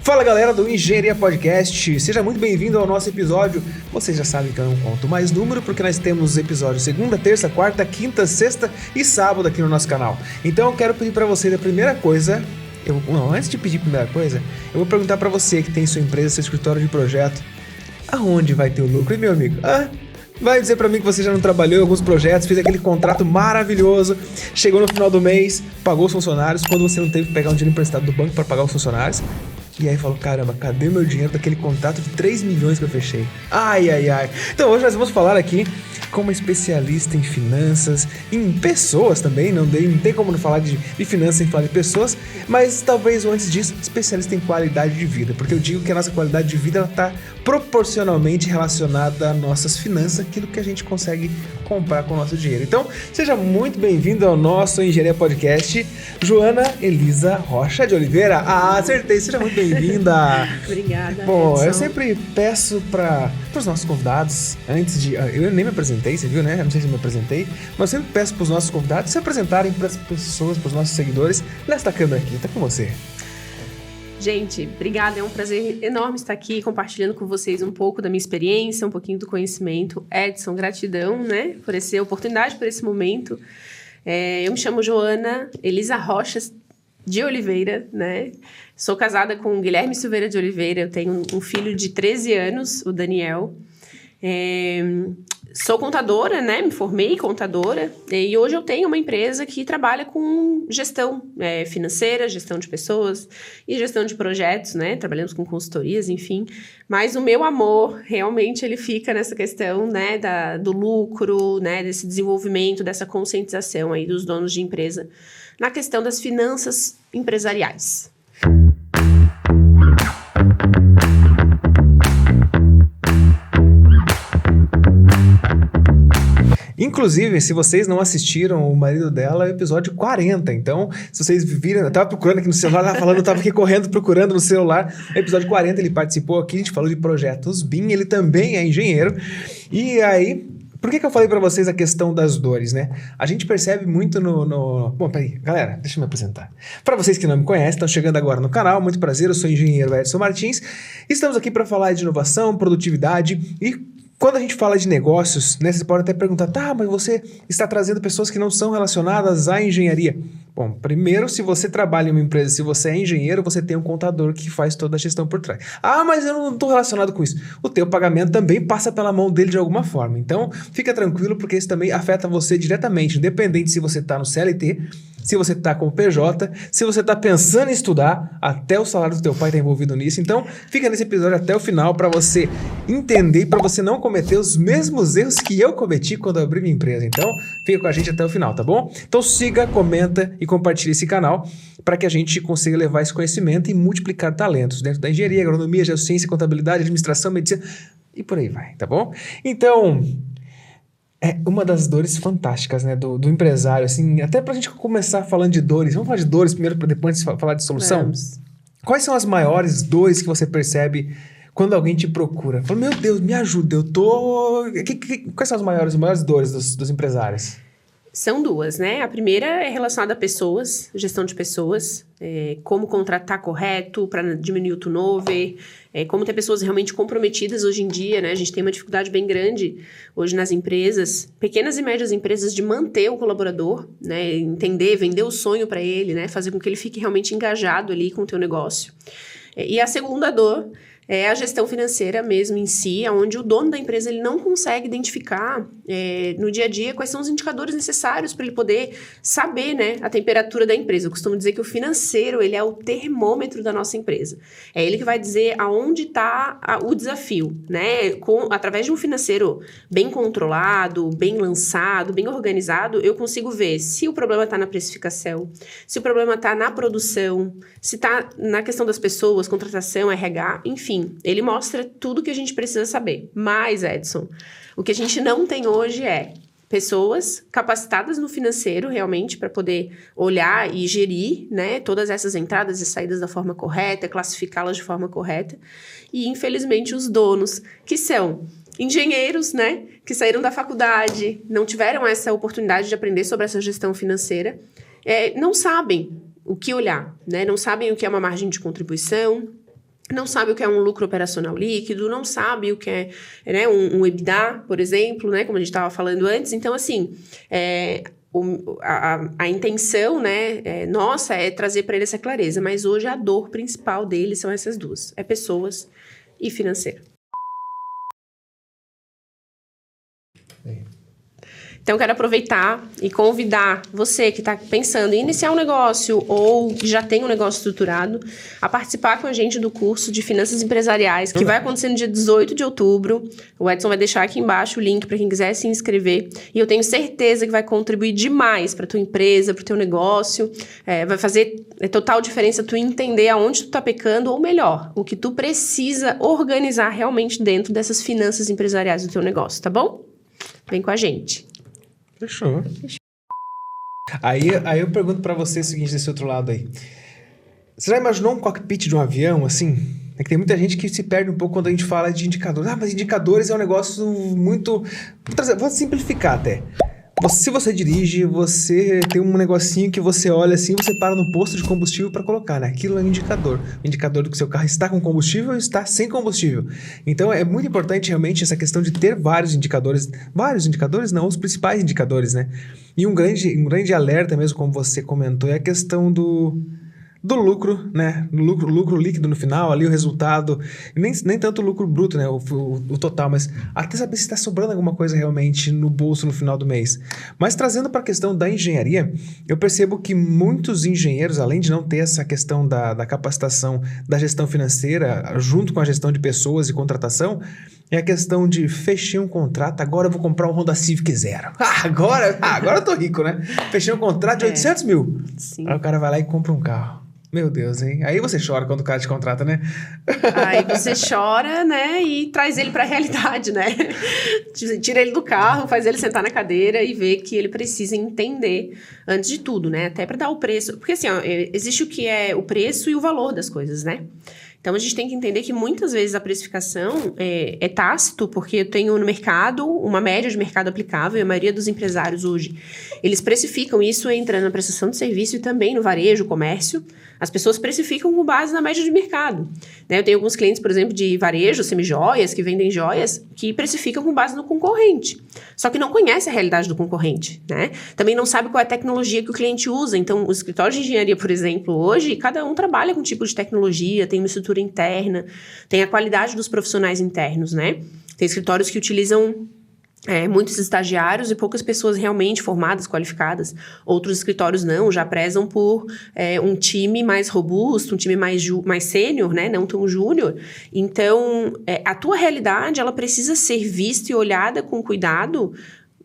Fala galera do Engenharia Podcast, seja muito bem-vindo ao nosso episódio. Vocês já sabem que eu não conto mais número porque nós temos episódios segunda, terça, quarta, quinta, sexta e sábado aqui no nosso canal. Então eu quero pedir pra vocês a primeira coisa, antes de pedir a primeira coisa, eu vou perguntar pra você que tem sua empresa, seu escritório de projeto, aonde vai ter o lucro, hein, meu amigo? Vai dizer pra mim que você já não trabalhou em alguns projetos, fez aquele contrato maravilhoso, chegou no final do mês, pagou os funcionários, quando você não teve que pegar um dinheiro emprestado do banco pra pagar os funcionários. E aí falou, caramba, cadê o meu dinheiro daquele contrato de 3 milhões que eu fechei? Ai. Então hoje nós vamos falar aqui com uma especialista em finanças, em pessoas também, não tem como não falar de finanças sem falar de pessoas, mas talvez antes disso, especialista em qualidade de vida, porque eu digo que a nossa qualidade de vida está proporcionalmente relacionada às nossas finanças, aquilo que a gente consegue comprar com o nosso dinheiro. Então, seja muito bem-vindo ao nosso Engenharia Podcast, Joana Elisa Rocha de Oliveira. Acertei, seja muito bem-vinda. Obrigada. Bom, Edson. eu sempre peço para os nossos convidados, antes de... Eu nem me apresentei, você viu, né? Eu não sei se eu me apresentei, mas eu sempre peço para os nossos convidados se apresentarem para as pessoas, para os nossos seguidores, nesta câmera aqui. Tá com você. Gente, obrigada. É um prazer enorme estar aqui compartilhando com vocês um pouco da minha experiência, um pouquinho do conhecimento. Edson, gratidão, né? Por essa oportunidade, por esse momento. Eu me chamo Joana Elisa Rocha de Oliveira, né? Sou casada com Guilherme Silveira de Oliveira. Eu tenho um filho de 13 anos, o Daniel. Sou contadora, né? Me formei contadora e hoje eu tenho uma empresa que trabalha com gestão financeira, gestão de pessoas e gestão de projetos, né? Trabalhamos com consultorias, enfim. Mas o meu amor, realmente, ele fica nessa questão, né? Do lucro, né? Desse desenvolvimento, dessa conscientização aí dos donos de empresa na questão das finanças empresariais. Inclusive, se vocês não assistiram o marido dela, é o episódio 40. Então, se vocês viram, eu tava procurando aqui no celular, eu tava aqui correndo, procurando no celular. No episódio 40, ele participou aqui, a gente falou de projetos BIM, ele também é engenheiro. E aí, por que eu falei pra vocês a questão das dores, né? A gente percebe muito Bom, peraí, galera, deixa eu me apresentar. Pra vocês que não me conhecem, estão chegando agora no canal, muito prazer, eu sou o engenheiro Edson Martins. Estamos aqui para falar de inovação, produtividade e... Quando a gente fala de negócios, né, você pode até perguntar, tá, mas você está trazendo pessoas que não são relacionadas à engenharia. Bom, primeiro, se você trabalha em uma empresa, se você é engenheiro, você tem um contador que faz toda a gestão por trás. Ah, mas eu não estou relacionado com isso. O teu pagamento também passa pela mão dele de alguma forma. Então, fica tranquilo, porque isso também afeta você diretamente, independente se você está no CLT, se você está com o PJ, se você está pensando em estudar, até o salário do teu pai está envolvido nisso. Então, fica nesse episódio até o final para você entender e para você não cometer os mesmos erros que eu cometi quando eu abri minha empresa. Então, fica com a gente até o final, tá bom? Então, siga, comenta e compartilhe esse canal para que a gente consiga levar esse conhecimento e multiplicar talentos dentro da engenharia, agronomia, geociência, contabilidade, administração, medicina e por aí vai, tá bom? Então... É uma das dores fantásticas, né, do empresário, assim, até pra gente começar falando de dores, vamos falar de dores primeiro para depois falar de solução? Vamos. Quais são as maiores dores que você percebe quando alguém te procura? Fala, meu Deus, me ajuda, eu tô... Quais são as maiores dores dos empresários? São duas, né? A primeira é relacionada a pessoas, gestão de pessoas, como contratar correto para diminuir o turnover, como ter pessoas realmente comprometidas hoje em dia, né? A gente tem uma dificuldade bem grande hoje nas empresas, pequenas e médias empresas, de manter o colaborador, né? Entender, vender o sonho para ele, né? Fazer com que ele fique realmente engajado ali com o teu negócio. E a segunda dor é a gestão financeira mesmo em si, onde o dono da empresa ele não consegue identificar no dia a dia quais são os indicadores necessários para ele poder saber, né, a temperatura da empresa. Eu costumo dizer que o financeiro ele é o termômetro da nossa empresa. É ele que vai dizer aonde está o desafio, né? Através de um financeiro bem controlado, bem lançado, bem organizado, eu consigo ver se o problema está na precificação, se o problema está na produção, se está na questão das pessoas, contratação, RH, enfim. Ele mostra tudo que a gente precisa saber. Mas, Edson, o que a gente não tem hoje é pessoas capacitadas no financeiro, realmente, para poder olhar e gerir, né, todas essas entradas e saídas da forma correta, classificá-las de forma correta. E, infelizmente, os donos, que são engenheiros, né, que saíram da faculdade, não tiveram essa oportunidade de aprender sobre essa gestão financeira, não sabem o que olhar, né, não sabem o que é uma margem de contribuição, não sabe o que é um lucro operacional líquido, não sabe o que é, né, um EBITDA, por exemplo, né, como a gente estava falando antes. Então, assim, a intenção, né, nossa, é trazer para ele essa clareza. Mas hoje a dor principal dele são essas duas. É pessoas e financeiro. Então, eu quero aproveitar e convidar você que está pensando em iniciar um negócio ou que já tem um negócio estruturado a participar com a gente do curso de Finanças Empresariais, que vai acontecer no dia 18 de outubro. O Edson vai deixar aqui embaixo o link para quem quiser se inscrever. E eu tenho certeza que vai contribuir demais para a tua empresa, para o teu negócio. Vai fazer total diferença tu entender aonde tu está pecando, ou melhor, o que tu precisa organizar realmente dentro dessas finanças empresariais do teu negócio, tá bom? Vem com a gente. Fechou. Aí eu pergunto pra você o seguinte, desse outro lado aí. Você já imaginou um cockpit de um avião, assim? É que tem muita gente que se perde um pouco quando a gente fala de indicadores. Mas indicadores é um negócio muito... Vou simplificar até. Se você dirige, você tem um negocinho que você olha assim, você para no posto de combustível para colocar, né? Aquilo é um indicador. O indicador do que seu carro está com combustível ou está sem combustível. Então, é muito importante realmente essa questão de ter vários indicadores. Vários indicadores? Não, os principais indicadores, né? E um grande alerta mesmo, como você comentou, é a questão do lucro, né? Lucro líquido no final, ali o resultado. Nem tanto o lucro bruto, né? O total, mas até saber se está sobrando alguma coisa realmente no bolso no final do mês. Mas trazendo para a questão da engenharia, eu percebo que muitos engenheiros, além de não ter essa questão da capacitação da gestão financeira, junto com a gestão de pessoas e contratação, é a questão de fechei um contrato, agora eu vou comprar um Honda Civic Zero. Agora eu tô rico, né? Fechei um contrato de 800 mil. Sim. Aí o cara vai lá e compra um carro. Meu Deus, hein? Aí você chora quando o cara te contrata, né? Aí você chora, né? E traz ele para a realidade, né? Tira ele do carro, faz ele sentar na cadeira e ver que ele precisa entender, antes de tudo, né? Até para dar o preço. Porque assim, ó, existe o que é o preço e o valor das coisas, né? Então, a gente tem que entender que muitas vezes a precificação é tácito, porque eu tenho no mercado uma média de mercado aplicável, e a maioria dos empresários hoje, eles precificam isso entrando na prestação de serviço e também no varejo, comércio. As pessoas precificam com base na média de mercado. Né? Eu tenho alguns clientes, por exemplo, de varejo, semijoias, que vendem joias, que precificam com base no concorrente. Só que não conhece a realidade do concorrente, né? Também não sabe qual é a tecnologia que o cliente usa. Então, os escritórios de engenharia, por exemplo, hoje, cada um trabalha com um tipo de tecnologia, tem uma estrutura interna, tem a qualidade dos profissionais internos, né? Tem escritórios que utilizam muitos estagiários e poucas pessoas realmente formadas, qualificadas. Outros escritórios não, já prezam por um time mais robusto, um time mais sênior, né? Não tão júnior. Então, a tua realidade, ela precisa ser vista e olhada com cuidado.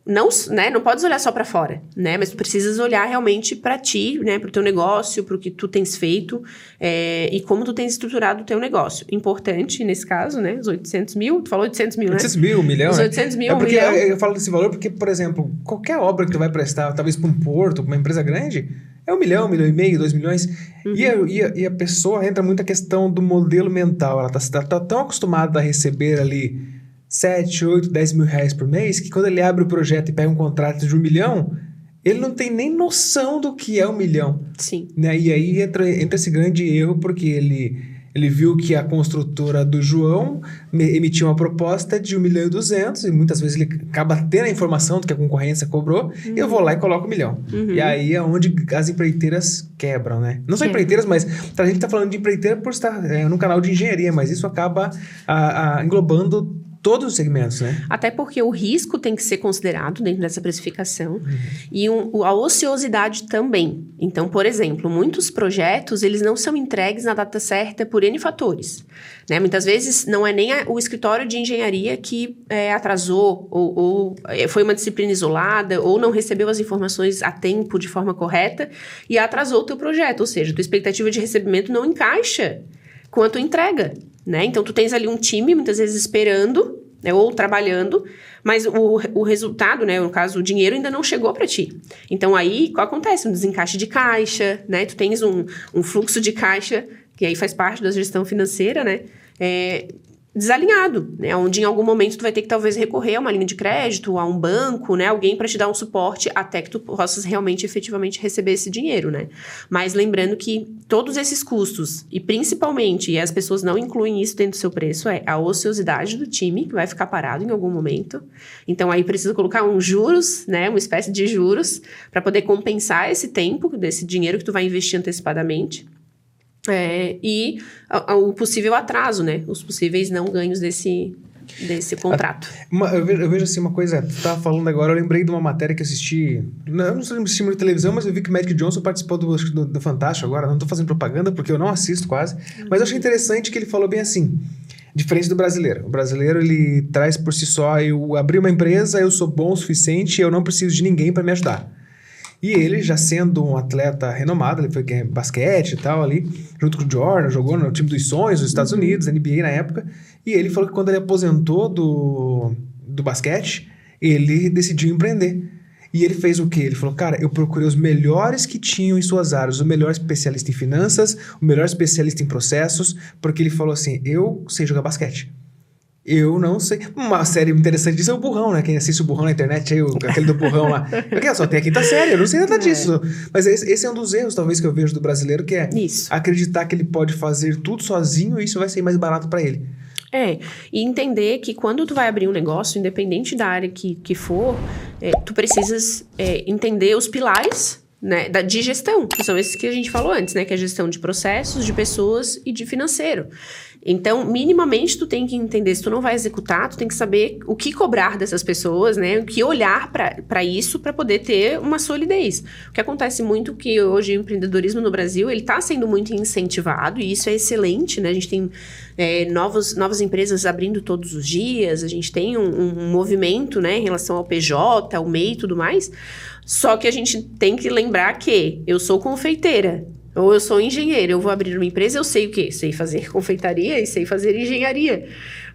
Não, né, não podes olhar só para fora, né? Mas tu precisas olhar realmente para ti, né? Para o teu negócio, para o que tu tens feito e como tu tens estruturado o teu negócio. Importante, nesse caso, né? Os 800 mil, tu falou 800 mil, né? 800 mil, 1 milhão, Os né? 800 mil, porque 1 milhão. Eu falo desse valor porque, por exemplo, qualquer obra que tu vai prestar, talvez para um porto, para uma empresa grande, é 1 milhão, 1,5 milhão, 2 milhões. Uhum. E a pessoa entra muito a questão do modelo mental. Ela tá tão acostumada a receber ali 7, 8, 10 mil reais por mês, que quando ele abre o projeto e pega um contrato de 1 milhão, ele não tem nem noção do que é 1 milhão. Sim. Né? E aí entra esse grande erro, porque ele viu que a construtora do João emitiu uma proposta de 1 milhão e 200, e muitas vezes ele acaba tendo a informação do que a concorrência cobrou, e eu vou lá e coloco 1 milhão. Uhum. E aí é onde as empreiteiras quebram, né? Não só empreiteiras, mas a gente está falando de empreiteira por estar num canal de engenharia, mas isso acaba englobando todos os segmentos, né? Até porque o risco tem que ser considerado dentro dessa precificação e a ociosidade também. Então, por exemplo, muitos projetos, eles não são entregues na data certa por N fatores. Né? Muitas vezes não é nem o escritório de engenharia que atrasou ou foi uma disciplina isolada ou não recebeu as informações a tempo de forma correta e atrasou o teu projeto. Ou seja, tua expectativa de recebimento não encaixa com a tua entrega. Né? Então, tu tens ali um time, muitas vezes, esperando, né, ou trabalhando, mas o resultado, né, no caso, o dinheiro ainda não chegou para ti. Então, aí, qual acontece? Um desencaixe de caixa, né? Tu tens um fluxo de caixa, que aí faz parte da gestão financeira, né? desalinhado, né? Onde em algum momento tu vai ter que talvez recorrer a uma linha de crédito, a um banco, né? Alguém para te dar um suporte até que tu possas realmente, efetivamente receber esse dinheiro, né? Mas lembrando que todos esses custos, e principalmente, e as pessoas não incluem isso dentro do seu preço, é a ociosidade do time, que vai ficar parado em algum momento. Então aí precisa colocar um juros, né? Uma espécie de juros para poder compensar esse tempo, desse dinheiro que tu vai investir antecipadamente. E o possível atraso, né? Os possíveis não ganhos desse contrato. Eu vejo assim uma coisa, tu tava falando agora, eu lembrei de uma matéria que assisti, eu não sei se assisti muito televisão, mas eu vi que o Magic Johnson participou do Fantástico agora, não tô fazendo propaganda porque eu não assisto quase, mas eu achei interessante que ele falou bem assim, diferente do brasileiro. O brasileiro, ele traz por si só, eu abri uma empresa, eu sou bom o suficiente, eu não preciso de ninguém para me ajudar. E ele, já sendo um atleta renomado, ele foi basquete e tal ali, junto com o Jordan, jogou no time dos sonhos dos Estados Unidos, NBA na época, e ele falou que quando ele aposentou do basquete, ele decidiu empreender. E ele fez o quê? Ele falou, cara, eu procurei os melhores que tinham em suas áreas, o melhor especialista em finanças, o melhor especialista em processos, porque ele falou assim, eu sei jogar basquete. Eu não sei. Uma série interessante disso é o Burrão, né? Quem assiste o Burrão na internet, aí, aquele do Burrão lá. Porque só tem a quinta série, eu não sei nada disso. Mas esse é um dos erros, talvez, que eu vejo do brasileiro, que é acreditar que ele pode fazer tudo sozinho e isso vai ser mais barato para ele. E entender que quando tu vai abrir um negócio, independente da área que for, tu precisas entender os pilares, né, de gestão, que são esses que a gente falou antes, né? Que é a gestão de processos, de pessoas e de financeiro. Então, minimamente, tu tem que entender, se tu não vai executar, tu tem que saber o que cobrar dessas pessoas, né? O que olhar para isso, para poder ter uma solidez. O que acontece muito que hoje o empreendedorismo no Brasil, ele está sendo muito incentivado, e isso é excelente, né? A gente tem novas empresas abrindo todos os dias, a gente tem um movimento, né, em relação ao PJ, ao MEI e tudo mais, só que a gente tem que lembrar que eu sou confeiteira, ou eu sou engenheiro, eu vou abrir uma empresa, eu sei o quê? Sei fazer confeitaria e sei fazer engenharia.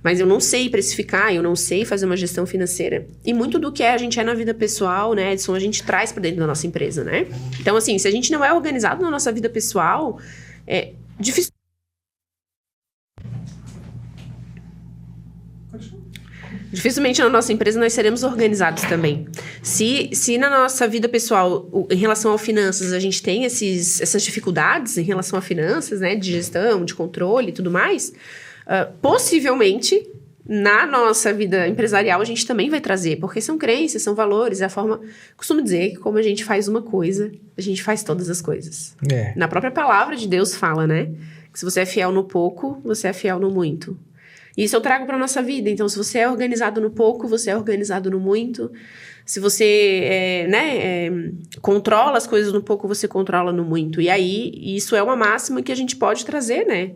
Mas eu não sei precificar, eu não sei fazer uma gestão financeira. E muito do que a gente é na vida pessoal, né, Edson, a gente traz para dentro da nossa empresa, né? Então, assim, se a gente não é organizado na nossa vida pessoal, é difícil. Dificilmente na nossa empresa nós seremos organizados também. Se na nossa vida pessoal, em relação a finanças, a gente tem essas dificuldades em relação a finanças, né, de gestão, de controle e tudo mais, possivelmente na nossa vida empresarial a gente também vai trazer, porque são crenças, são valores, é a forma... Costumo dizer que como a gente faz uma coisa, a gente faz todas as coisas. Na própria palavra de Deus fala, né? Que se você é fiel no pouco, você é fiel no muito. Isso eu trago para nossa vida. Então, se você é organizado no pouco, você é organizado no muito. Se você controla as coisas no pouco, você controla no muito. E aí, isso é uma máxima que a gente pode trazer, né,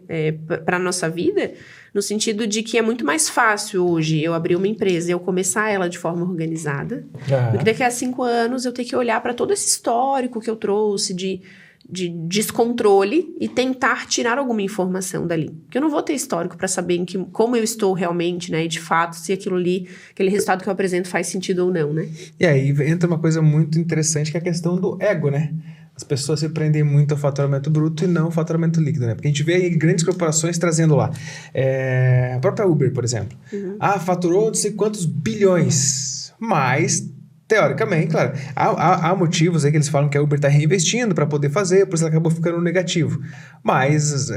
para a nossa vida, no sentido de que é muito mais fácil hoje eu abrir uma empresa e eu começar ela de forma organizada, do que daqui a 5 anos eu ter que olhar para todo esse histórico que eu trouxe de descontrole e tentar tirar alguma informação dali. Porque eu não vou ter histórico para saber como eu estou realmente, né? E de fato, se aquele resultado que eu apresento faz sentido ou não, né? E aí entra uma coisa muito interessante que é a questão do ego, né? As pessoas se prendem muito ao faturamento bruto e não ao faturamento líquido, né? Porque a gente vê aí grandes corporações trazendo lá. A própria Uber, por exemplo. Faturou não sei quantos bilhões, mas... Teoricamente, claro, há motivos aí que eles falam que a Uber está reinvestindo para poder fazer, por isso ela acabou ficando negativo. Mas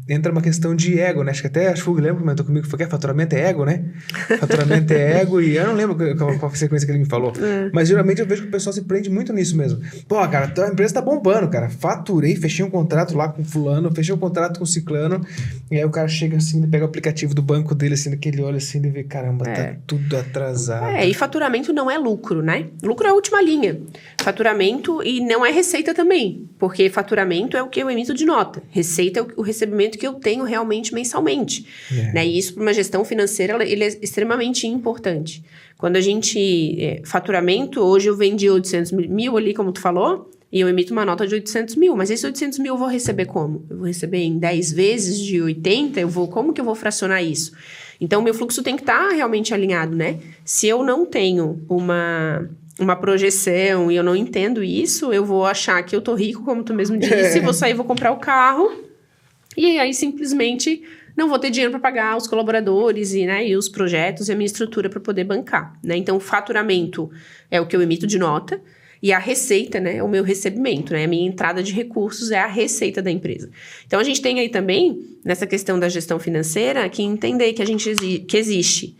entra uma questão de ego, né? Acho que até o Guilherme comentou comigo que faturamento é ego, né? Faturamento é ego e eu não lembro qual a sequência que ele me falou. Mas geralmente eu vejo que o pessoal se prende muito nisso mesmo. Pô, cara, a empresa tá bombando, cara. Faturei, fechei um contrato lá com fulano, fechei um contrato com ciclano. E aí o cara chega assim, pega o aplicativo do banco dele, assim, naquele olho assim, e vê, caramba, tá tudo atrasado. E faturamento não é lucro, né? Lucro é a última linha. Faturamento e não é receita também. Porque faturamento é o que eu emito de nota. Receita é o recebimento que eu tenho realmente mensalmente. Né? E isso, para uma gestão financeira, ele é extremamente importante. Quando a gente... faturamento, hoje eu vendi 800 mil ali, como tu falou, e eu emito uma nota de 800 mil. Mas esses 800 mil eu vou receber como? Eu vou receber em 10 vezes de 80? Como que eu vou fracionar isso? Então, o meu fluxo tem que estar realmente alinhado, né? Se eu não tenho uma projeção e eu não entendo isso, eu vou achar que eu tô rico, como tu mesmo disse, vou sair, vou comprar o carro E aí, simplesmente, não vou ter dinheiro para pagar os colaboradores e os projetos e a minha estrutura para poder bancar, né? Então, o faturamento é o que eu emito de nota e a receita, né, é o meu recebimento, né? A minha entrada de recursos é a receita da empresa. Então, a gente tem aí também, nessa questão da gestão financeira, que entender que existe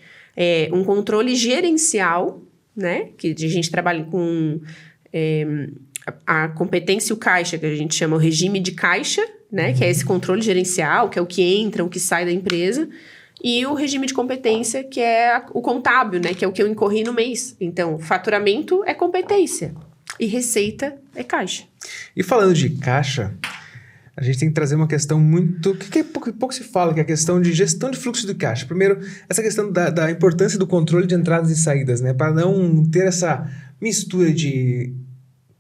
um controle gerencial, né? Que a gente trabalha com a competência e o caixa, que a gente chama o regime de caixa, né? Que é esse controle gerencial, que é o que entra, o que sai da empresa. E o regime de competência, que é o contábil, né? Que é o que eu incorri no mês. Então, faturamento é competência e receita é caixa. E falando de caixa, a gente tem que trazer uma questão muito... que pouco se fala, que é a questão de gestão de fluxo de caixa. Primeiro, essa questão da importância do controle de entradas e saídas, né? Para não ter essa mistura de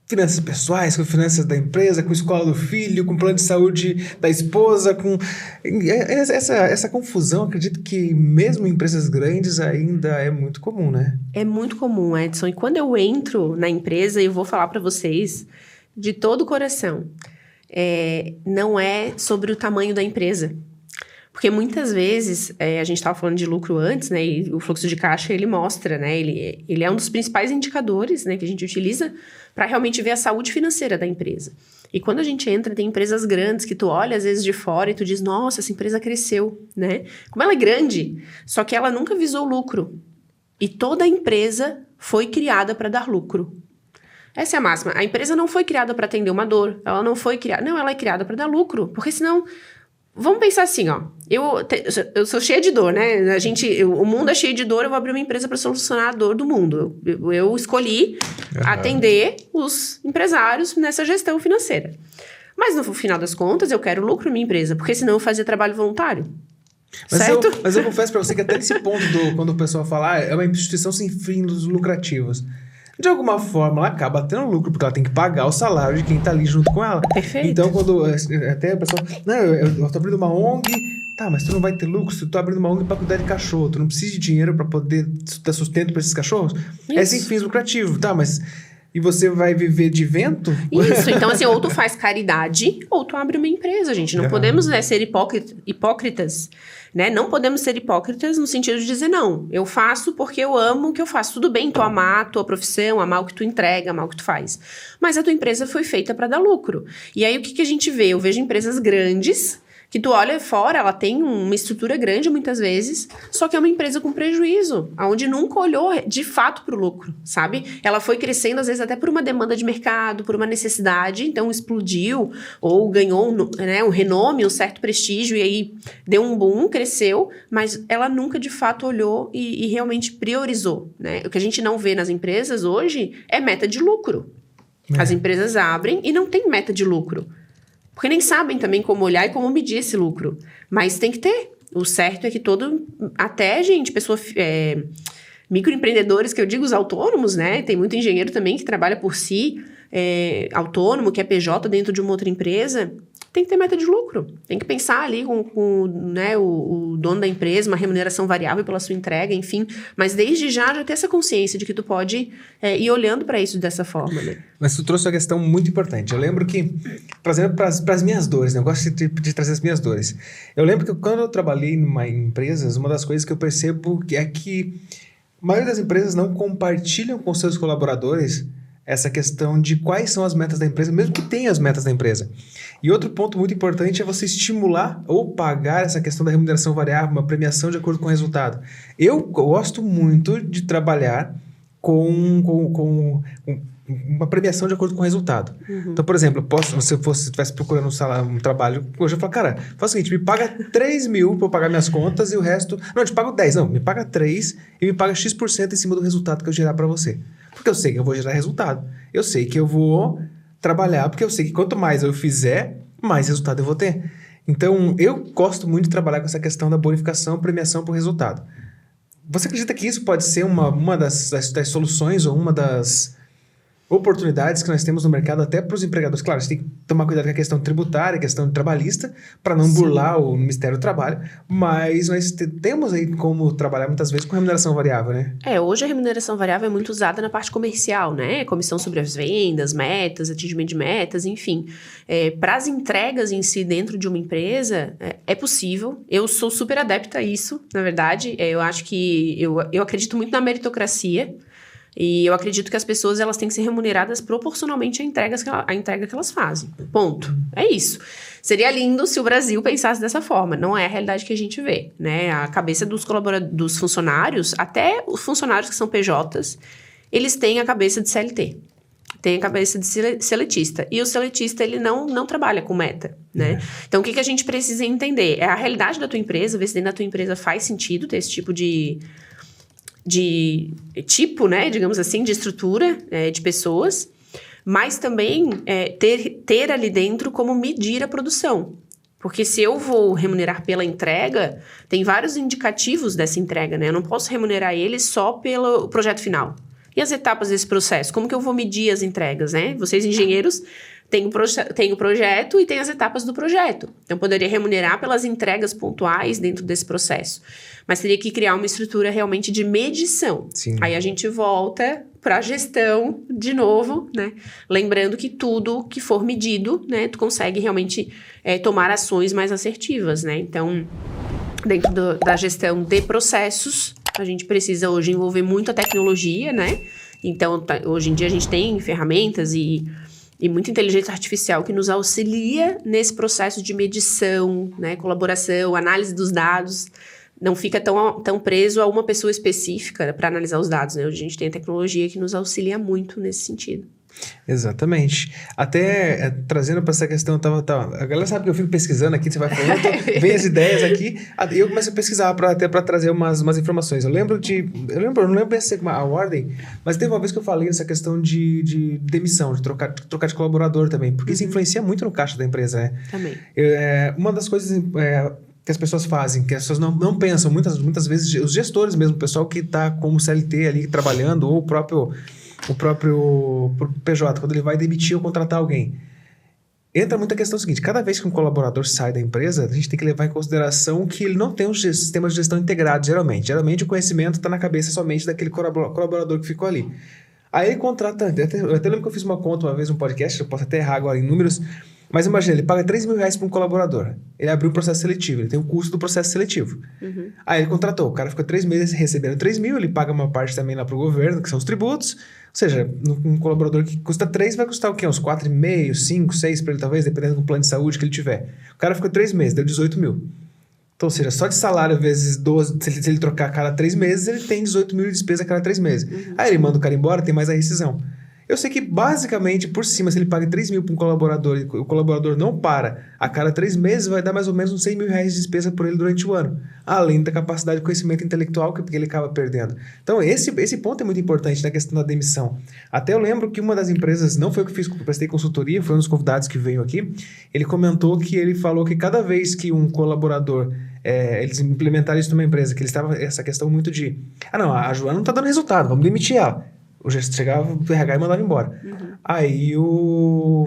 finanças pessoais, com finanças da empresa, com escola do filho, com plano de saúde da esposa, com... Essa confusão, acredito que mesmo em empresas grandes ainda é muito comum, né? É muito comum, Edson. E quando eu entro na empresa, eu vou falar para vocês de todo o coração, não é sobre o tamanho da empresa. Porque muitas vezes, a gente estava falando de lucro antes, né? E o fluxo de caixa, ele mostra, né? Ele é um dos principais indicadores, né? Que a gente utiliza para realmente ver a saúde financeira da empresa. E quando a gente entra, tem empresas grandes que tu olha às vezes de fora e tu diz, nossa, essa empresa cresceu, né? Como ela é grande, só que ela nunca visou lucro. E toda empresa foi criada para dar lucro. Essa é a máxima. A empresa não foi criada para atender uma dor. Ela não foi criada... Não, ela é criada para dar lucro. Porque senão... Vamos pensar assim, ó. Eu sou cheia de dor, né? O mundo é cheio de dor, eu vou abrir uma empresa para solucionar a dor do mundo. Eu escolhi atender os empresários nessa gestão financeira. Mas no final das contas, eu quero lucro na minha empresa, porque senão eu fazia trabalho voluntário. Certo? Mas eu confesso para você que até nesse ponto, quando o pessoal fala, é uma instituição sem fins lucrativos. De alguma forma, ela acaba tendo lucro, porque ela tem que pagar o salário de quem tá ali junto com ela. Perfeito. Então, quando até a pessoa... Não, eu tô abrindo uma ONG... Tá, mas tu não vai ter lucro se tu tá abrindo uma ONG pra cuidar de cachorro. Tu não precisa de dinheiro pra poder dar sustento pra esses cachorros? Isso. É sem fins lucrativos, tá? Mas... E você vai viver de vento? Isso, então assim, ou tu faz caridade, ou tu abre uma empresa, gente. Não podemos ser hipócritas, né? Não podemos ser hipócritas no sentido de dizer, não, eu faço porque eu amo o que eu faço. Tudo bem, tu amar a tua profissão, amar o que tu entrega, amar o que tu faz. Mas a tua empresa foi feita para dar lucro. E aí, o que a gente vê? Eu vejo empresas grandes... que tu olha fora, ela tem uma estrutura grande muitas vezes, só que é uma empresa com prejuízo, onde nunca olhou de fato para o lucro, sabe? Ela foi crescendo, às vezes, até por uma demanda de mercado, por uma necessidade, então explodiu, ou ganhou um renome, um certo prestígio, e aí deu um boom, cresceu, mas ela nunca de fato olhou e realmente priorizou, né? O que a gente não vê nas empresas hoje é meta de lucro. As empresas abrem e não tem meta de lucro. Porque nem sabem também como olhar e como medir esse lucro. Mas tem que ter. O certo é que até, gente, microempreendedores, que eu digo os autônomos, né? Tem muito engenheiro também que trabalha por si, autônomo, que é PJ dentro de uma outra empresa. Tem que ter meta de lucro. Tem que pensar ali com o dono da empresa, uma remuneração variável pela sua entrega, enfim. Mas desde já ter essa consciência de que tu pode ir olhando para isso dessa forma, né? Mas tu trouxe uma questão muito importante. Eu lembro que, trazendo para as minhas dores, né? Eu gosto de trazer as minhas dores. Eu lembro que quando eu trabalhei em empresas, uma das coisas que eu percebo é que a maioria das empresas não compartilham com seus colaboradores essa questão de quais são as metas da empresa, mesmo que tenha as metas da empresa. E outro ponto muito importante é você estimular ou pagar essa questão da remuneração variável, uma premiação de acordo com o resultado. Eu gosto muito de trabalhar com uma premiação de acordo com o resultado. Uhum. Então, por exemplo, se eu estivesse procurando um trabalho, hoje eu falo, cara, faz o seguinte, me paga 3 mil para eu pagar minhas contas e o resto... Não, eu te pago 10, não, me paga 3 e me paga X% em cima do resultado que eu gerar para você. Porque eu sei que eu vou gerar resultado. Eu sei que eu vou trabalhar, porque eu sei que quanto mais eu fizer, mais resultado eu vou ter. Então, eu gosto muito de trabalhar com essa questão da bonificação, premiação por resultado. Você acredita que isso pode ser uma das soluções ou uma das oportunidades que nós temos no mercado até para os empregadores. Claro, você tem que tomar cuidado com a questão tributária, a questão trabalhista, para não burlar o Ministério do Trabalho, mas nós temos aí como trabalhar muitas vezes com remuneração variável, né? Hoje a remuneração variável é muito usada na parte comercial, né? Comissão sobre as vendas, metas, atingimento de metas, enfim. Para as entregas em si dentro de uma empresa, é possível. Eu sou super adepta a isso, na verdade. Eu acho que eu acredito muito na meritocracia. E eu acredito que as pessoas elas têm que ser remuneradas proporcionalmente à entrega que elas fazem. Ponto. É isso. Seria lindo se o Brasil pensasse dessa forma. Não é a realidade que a gente vê, né? A cabeça dos funcionários, até os funcionários que são PJs, eles têm a cabeça de CLT. Tem a cabeça de seletista. E o seletista, ele não trabalha com meta, né? Então, o que a gente precisa entender? É a realidade da tua empresa, ver se dentro da tua empresa faz sentido ter esse tipo de tipo, né, digamos assim, de estrutura de pessoas, mas também ter ali dentro como medir a produção. Porque se eu vou remunerar pela entrega, tem vários indicativos dessa entrega, né? Eu não posso remunerar ele só pelo projeto final. E as etapas desse processo? Como que eu vou medir as entregas, né? Vocês, engenheiros, têm o projeto e tem as etapas do projeto. Então, eu poderia remunerar pelas entregas pontuais dentro desse processo. Mas teria que criar uma estrutura realmente de medição. Sim. Aí a gente volta para a gestão de novo, né? Lembrando que tudo que for medido, né? Tu consegue realmente tomar ações mais assertivas, né? Então, dentro da gestão de processos, a gente precisa hoje envolver muito a tecnologia, né? Então, hoje em dia a gente tem ferramentas e muita inteligência artificial que nos auxilia nesse processo de medição, né? Colaboração, análise dos dados. Não fica tão preso a uma pessoa específica para analisar os dados, né? Hoje a gente tem a tecnologia que nos auxilia muito nesse sentido. Exatamente. Até trazendo para essa questão, a galera sabe que eu fico pesquisando aqui, você vai falando, vem as ideias aqui, e eu começo a pesquisar até para trazer umas informações. Eu não lembro a ordem, mas teve uma vez que eu falei essa questão de demissão, de trocar de colaborador também, porque isso influencia muito no caixa da empresa, né? Também. Uma das coisas que as pessoas fazem, que as pessoas não pensam, muitas vezes os gestores mesmo, o pessoal que está como CLT ali trabalhando, ou o próprio PJ, quando ele vai demitir ou contratar alguém. Entra muita questão seguinte, cada vez que um colaborador sai da empresa, a gente tem que levar em consideração que ele não tem um sistema de gestão integrado, geralmente. Geralmente o conhecimento está na cabeça somente daquele colaborador que ficou ali. Aí ele contrata, eu até lembro que eu fiz uma conta uma vez no podcast, eu posso até errar agora em números, mas imagina, ele paga R$3.000 para um colaborador. Ele abriu um processo seletivo, ele tem o custo do processo seletivo. Aí ele contratou, o cara ficou 3 meses recebendo R$3.000, ele paga uma parte também lá para o governo, que são os tributos. Ou seja, um colaborador que custa 3 vai custar o quê? Uns 4,5, 5, 6 para ele talvez, dependendo do plano de saúde que ele tiver. O cara ficou 3 meses, deu 18 mil. Então, ou seja, só de salário vezes 12, se ele trocar a cada 3 meses, ele tem 18 mil de despesa a cada 3 meses. Aí ele manda o cara embora, tem mais a rescisão. Eu sei que, basicamente, por cima, se ele paga 3 mil para um colaborador e o colaborador não para a cada 3 meses, vai dar mais ou menos uns 100 mil reais de despesa por ele durante o ano. Além da capacidade de conhecimento intelectual que ele acaba perdendo. Então, esse ponto é muito importante na questão da demissão. Até eu lembro que uma das empresas, não foi eu que fiz, prestei consultoria, foi um dos convidados que veio aqui, ele comentou que ele falou que cada vez que um colaborador... eles implementaram isso numa empresa, que eles estavam essa questão muito de... a Joana não está dando resultado, vamos demitir ela. O gestor chegava do RH e mandava embora. Aí o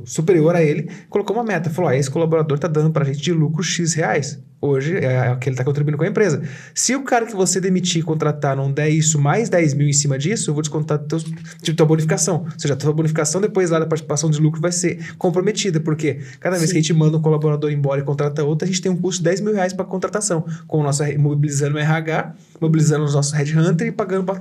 superior a ele colocou uma meta. Falou, esse colaborador está dando para a gente de lucro X reais. Hoje é o que ele está contribuindo com a empresa. Se o cara que você demitir e contratar não der isso mais 10 mil em cima disso, eu vou descontar tua bonificação. Ou seja, a tua bonificação depois lá da participação de lucro vai ser comprometida. Porque cada vez que a gente manda um colaborador embora e contrata outro, a gente tem um custo de 10 mil reais para contratação. Com o nosso, mobilizando o RH, mobilizando os nossos headhunter e pagando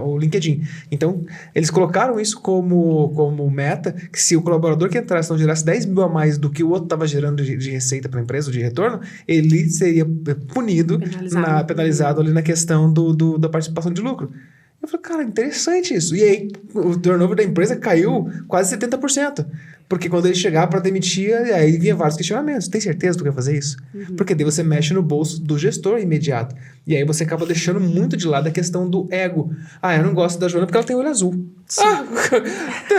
o LinkedIn. Então, eles colocaram isso como meta, que se o colaborador que entrasse não gerasse 10 mil a mais do que o outro estava gerando de receita para a empresa, de retorno, ele seria punido, penalizado ali na questão da participação de lucro. Eu falei, cara, interessante isso. E aí, o turnover da empresa caiu quase 70%. Porque quando ele chegava para demitir, aí vinha vários questionamentos. Tem certeza que tu quer fazer isso? Porque daí você mexe no bolso do gestor imediato. E aí você acaba deixando muito de lado a questão do ego. Eu não gosto da Joana porque ela tem olho azul.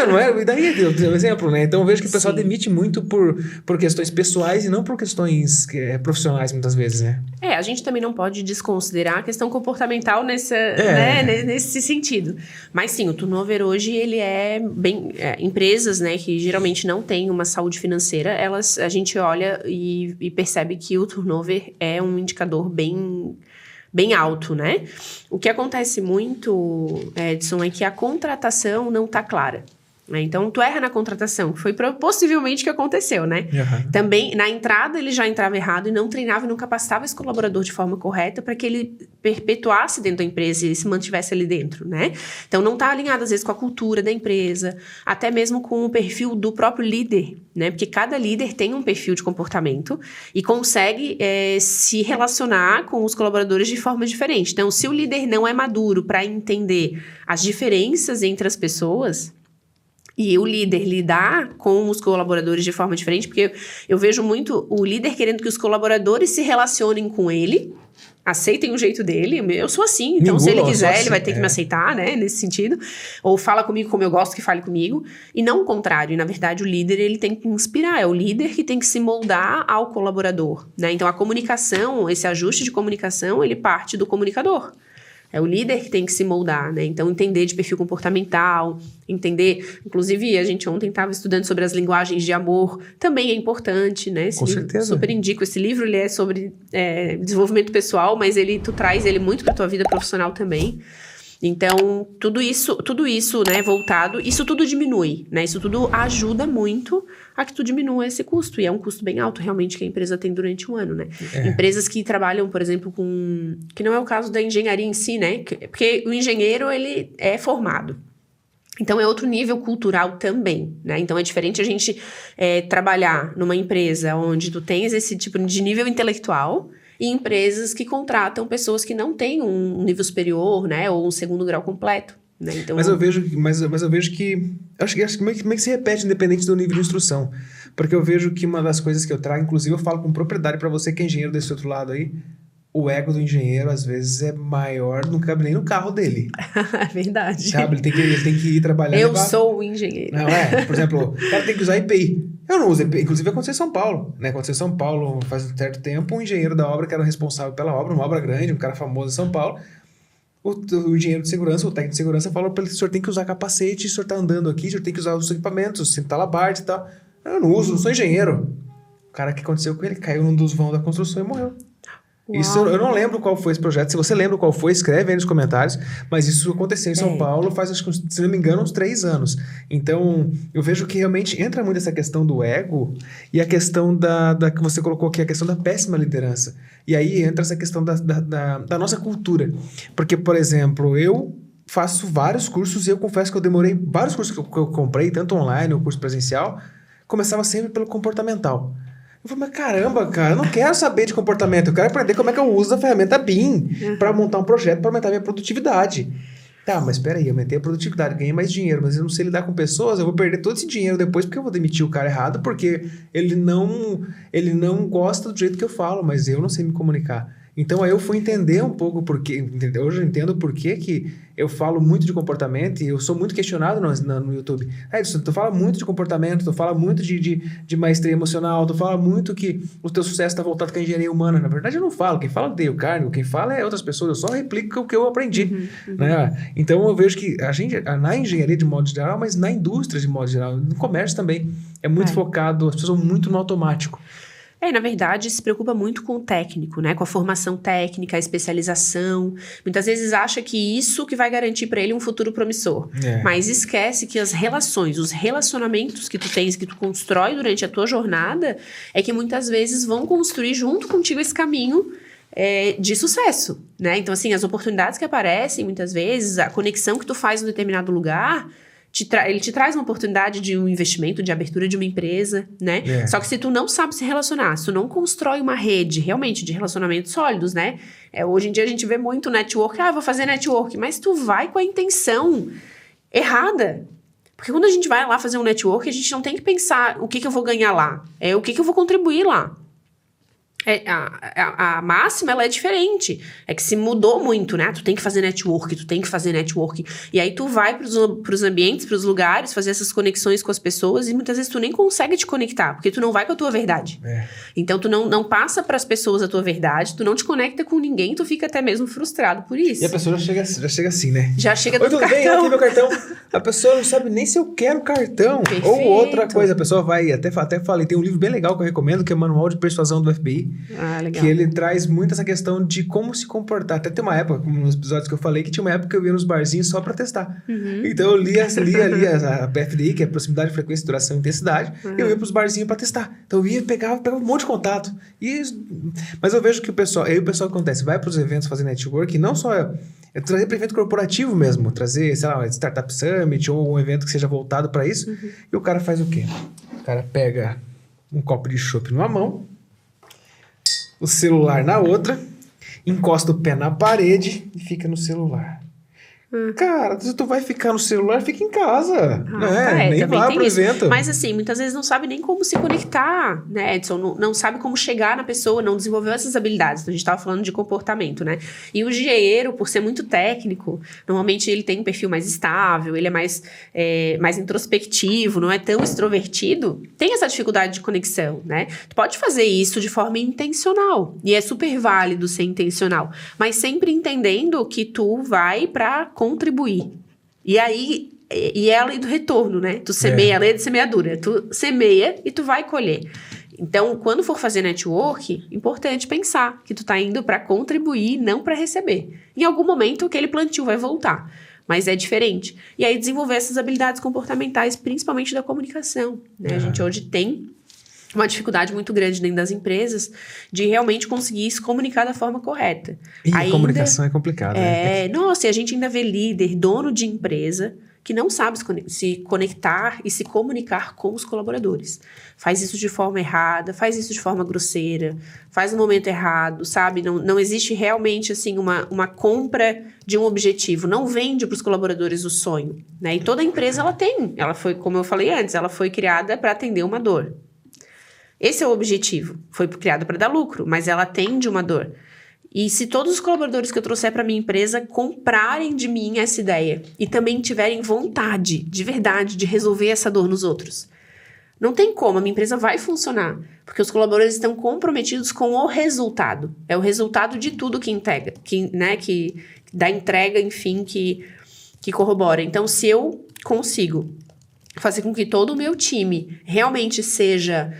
Não é? E daí deu um exemplo, né? Então eu vejo que o pessoal demite muito por questões pessoais e não por questões profissionais, muitas vezes, né? A gente também não pode desconsiderar a questão comportamental nesse sentido. Mas sim, o turnover hoje, ele é bem... empresas, né, que geralmente não têm uma saúde financeira, a gente olha e percebe que o turnover é um indicador bem alto, né? O que acontece muito, Edson, é que a contratação não está clara. Né? Então, tu erra na contratação, que foi possivelmente o que aconteceu, né? Uhum. Também, na entrada, ele já entrava errado e não treinava e não capacitava esse colaborador de forma correta para que ele perpetuasse dentro da empresa e se mantivesse ali dentro, né? Então, não está alinhado, às vezes, com a cultura da empresa, até mesmo com o perfil do próprio líder, né? Porque cada líder tem um perfil de comportamento e consegue se relacionar com os colaboradores de forma diferente. Então, se o líder não é maduro para entender as diferenças entre as pessoas... E o líder lidar com os colaboradores de forma diferente, porque eu vejo muito o líder querendo que os colaboradores se relacionem com ele, aceitem o jeito dele. Eu sou assim, então se ele quiser, ele vai ter que me aceitar, né, nesse sentido. Ou fala comigo como eu gosto que fale comigo. E não o contrário. E, na verdade, o líder, ele tem que inspirar. É o líder que tem que se moldar ao colaborador, né? Então, a comunicação, esse ajuste de comunicação, ele parte do comunicador. É o líder que tem que se moldar, né? Então, entender de perfil comportamental, entender... Inclusive, a gente ontem estava estudando sobre as linguagens de amor. Também é importante, né? Com certeza. Super indico. Esse livro, ele é sobre desenvolvimento pessoal, mas tu traz ele muito para a tua vida profissional também. Então, tudo isso, né, voltado, isso tudo diminui, né? Isso tudo ajuda muito a que tu diminua esse custo. E é um custo bem alto, realmente, que a empresa tem durante um ano, né? Empresas que trabalham, por exemplo, com... Que não é o caso da engenharia em si, né? Porque o engenheiro, ele é formado. Então, é outro nível cultural também, né? Então, é diferente a gente trabalhar numa empresa onde tu tens esse tipo de nível intelectual... E empresas que contratam pessoas que não têm um nível superior, né? Ou um segundo grau completo, né? Então, mas eu vejo que... Acho que meio que se repete independente do nível de instrução. Porque eu vejo que uma das coisas que eu trago... Inclusive, eu falo com propriedade para você que é engenheiro desse outro lado aí. O ego do engenheiro, às vezes, é maior, não cabe nem no carro dele. É verdade. Sabe? Ele tem que ir trabalhar... Eu sou o engenheiro. Não Por exemplo, o cara tem que usar EPI. Eu não uso EPI. Inclusive, aconteceu em São Paulo. Né? Aconteceu em São Paulo faz um certo tempo. Um engenheiro da obra, que era o responsável pela obra, uma obra grande, um cara famoso em São Paulo. O engenheiro de segurança, o técnico de segurança, falou para ele: o senhor tem que usar capacete, o senhor tá andando aqui, o senhor tem que usar os equipamentos, talabarte e tal. Eu não uso, não sou engenheiro. O cara, que aconteceu com ele? Caiu num dos vãos da construção e morreu. Uau. Isso eu não lembro qual foi esse projeto. Se você lembra qual foi, escreve aí nos comentários. Mas isso aconteceu em São Paulo faz, se não me engano, uns 3 anos. Então, eu vejo que realmente entra muito essa questão do ego e a questão da que você colocou aqui, a questão da péssima liderança. E aí entra essa questão da nossa cultura. Porque, por exemplo, eu faço vários cursos e eu confesso que eu demorei... Vários cursos que eu comprei, tanto online ou curso presencial, começava sempre pelo comportamental. Eu falei, mas caramba, cara, eu não quero saber de comportamento, eu quero aprender como é que eu uso a ferramenta BIM para montar um projeto para aumentar a minha produtividade. Tá, mas espera aí, eu aumentei a produtividade, ganhei mais dinheiro, mas eu não sei lidar com pessoas, eu vou perder todo esse dinheiro depois porque eu vou demitir o cara errado, porque ele não gosta do jeito que eu falo, mas eu não sei me comunicar. Então, aí eu fui entender um pouco porque... Hoje eu entendo por que eu falo muito de comportamento e eu sou muito questionado no YouTube. Edson, tu fala muito de comportamento, tu fala muito de maestria emocional, tu fala muito que o teu sucesso está voltado com a engenharia humana. Na verdade, eu não falo. Quem fala é o Dale Carnegie, quem fala é outras pessoas. Eu só replico o que eu aprendi. Né? Então, eu vejo que a gente, na engenharia de modo geral, mas na indústria de modo geral, no comércio também, é muito focado, as pessoas muito no automático. Na verdade, se preocupa muito com o técnico, né? Com a formação técnica, a especialização. Muitas vezes acha que isso que vai garantir para ele um futuro promissor. Mas esquece que as relações, os relacionamentos que tu tens, que tu constrói durante a tua jornada, é que muitas vezes vão construir junto contigo esse caminho de sucesso, né? Então, assim, as oportunidades que aparecem, muitas vezes, a conexão que tu faz em um determinado lugar... Ele te traz uma oportunidade de um investimento, de abertura de uma empresa, né? Só que se tu não sabe se relacionar, se tu não constrói uma rede realmente de relacionamentos sólidos, né? Hoje em dia a gente vê muito network, vou fazer network, mas tu vai com a intenção errada. Porque quando a gente vai lá fazer um network, a gente não tem que pensar o que eu vou ganhar lá, o que eu vou contribuir lá. A máxima, ela é diferente. É que se mudou muito, né? Tu tem que fazer network. E aí tu vai pros ambientes, pros lugares, fazer essas conexões com as pessoas e muitas vezes tu nem consegue te conectar, porque tu não vai com a tua verdade. Então tu não passa pras pessoas a tua verdade, tu não te conecta com ninguém, tu fica até mesmo frustrado por isso. E a pessoa já chega assim, né? Já chega dando cartão. Bem, aqui meu cartão. A pessoa não sabe nem se eu quero cartão. Perfeito. Ou outra coisa, a pessoa vai, até falei, tem um livro bem legal que eu recomendo, que é o Manual de Persuasão do FBI. Legal. Que ele traz muito essa questão de como se comportar. Até tem uma época, como nos episódios que eu falei, que tinha uma época que eu ia nos barzinhos só pra testar. Então eu lia ali a PFDI, que é proximidade, frequência, duração e intensidade. Eu ia pros barzinhos pra testar. Então eu ia pegava um monte de contato. Mas eu vejo que o pessoal acontece, vai pros eventos fazer network, não só trazer para evento corporativo mesmo, trazer, sei lá, um Startup Summit ou um evento que seja voltado para isso. E o cara faz o quê? O cara pega um copo de chopp numa mão, o celular na outra, encosta o pé na parede e fica no celular. Cara, se tu vai ficar no celular, fica em casa. Nem vá pro evento. Mas assim, muitas vezes não sabe nem como se conectar, né, Edson? Não sabe como chegar na pessoa, não desenvolveu essas habilidades. Então, a gente estava falando de comportamento, né? E o engenheiro, por ser muito técnico, normalmente ele tem um perfil mais estável, ele é mais introspectivo, não é tão extrovertido, tem essa dificuldade de conexão, né? Tu pode fazer isso de forma intencional. E é super válido ser intencional. Mas sempre entendendo que tu vai pra contribuir. E aí, é a lei do retorno, né? Tu semeia, a lei da semeadura. Tu semeia e tu vai colher. Então, quando for fazer network, importante pensar que tu tá indo para contribuir, não para receber. Em algum momento, aquele plantio vai voltar. Mas é diferente. E aí, desenvolver essas habilidades comportamentais, principalmente da comunicação, né? A gente hoje tem uma dificuldade muito grande dentro das empresas de realmente conseguir se comunicar da forma correta. A comunicação é complicada. Nossa, e a gente ainda vê líder, dono de empresa, que não sabe se conectar e se comunicar com os colaboradores. Faz isso de forma errada, faz isso de forma grosseira, faz no momento errado, sabe? Não existe realmente, assim, uma compra de um objetivo. Não vende para os colaboradores o sonho, né? E toda empresa, ela foi, como eu falei antes, ela foi criada para atender uma dor. Esse é o objetivo. Foi criado para dar lucro, mas ela atende uma dor. E se todos os colaboradores que eu trouxer para minha empresa comprarem de mim essa ideia e também tiverem vontade, de verdade, de resolver essa dor nos outros, não tem como, a minha empresa vai funcionar, porque os colaboradores estão comprometidos com o resultado. É o resultado de tudo que entrega, da entrega, enfim, que corrobora. Então, se eu consigo fazer com que todo o meu time realmente seja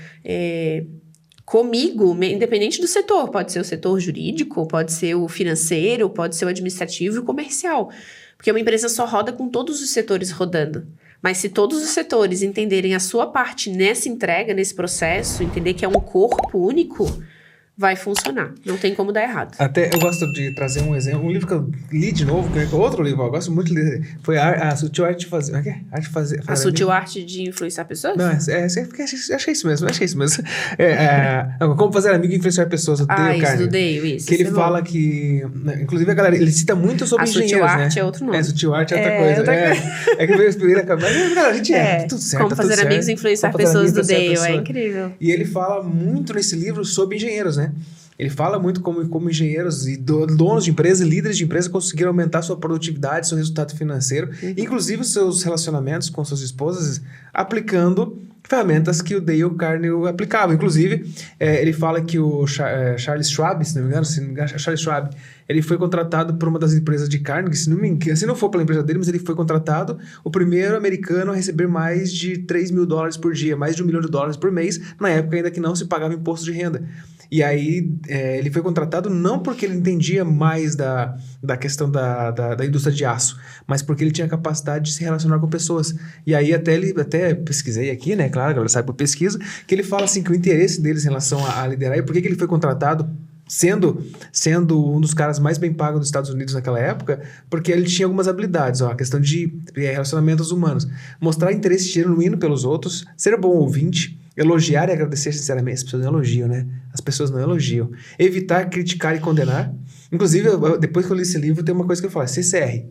comigo, independente do setor. Pode ser o setor jurídico, pode ser o financeiro, pode ser o administrativo e o comercial. Porque uma empresa só roda com todos os setores rodando. Mas se todos os setores entenderem a sua parte nessa entrega, nesse processo, entender que é um corpo único, vai funcionar. Não tem como dar errado. Até eu gosto de trazer um exemplo. Um livro que eu li de novo, que é outro livro, eu gosto muito de ler. Foi a Sutil Arte de Fazer. A Sutil Arte de Influenciar Pessoas? Não, achei isso mesmo. Como fazer amigo e influenciar pessoas. Do Dale Carnegie. Do Dale, isso. Que ele fala que... Inclusive, a galera, ele cita muito sobre engenheiros, né? A Sutil Arte é outro nome. Sutil Arte é outra coisa. É que veio explicar a cabeça. Mas, a gente tudo certo. Como fazer amigos e influenciar pessoas do Dale. É incrível. E ele fala muito nesse livro sobre engenheiros, né? Ele fala muito como engenheiros e donos de empresa, líderes de empresa conseguiram aumentar sua produtividade, seu resultado financeiro, inclusive os seus relacionamentos com suas esposas, aplicando ferramentas que o Dale Carnegie aplicava. Inclusive, ele fala que o Charles Schwab, se não me engano, Charles Schwab, ele foi contratado por uma das empresas de Carnegie, se não for pela empresa dele, mas ele foi contratado, o primeiro americano a receber mais de $3 mil por dia, mais de $1 milhão por mês, na época ainda que não se pagava imposto de renda. E aí, ele foi contratado não porque ele entendia mais da questão da indústria de aço, mas porque ele tinha capacidade de se relacionar com pessoas. E aí, até pesquisei aqui, né? Claro, agora sai por pesquisa, que ele fala assim que o interesse deles em relação a liderar e por que ele foi contratado, sendo um dos caras mais bem pagos dos Estados Unidos naquela época, porque ele tinha algumas habilidades, a questão de relacionamentos humanos, mostrar interesse genuíno pelos outros, ser bom ouvinte, elogiar e agradecer sinceramente. As pessoas não elogiam, né? As pessoas não elogiam. Evitar criticar e condenar. Inclusive, depois que eu li esse livro, tem uma coisa que eu falo, CCR.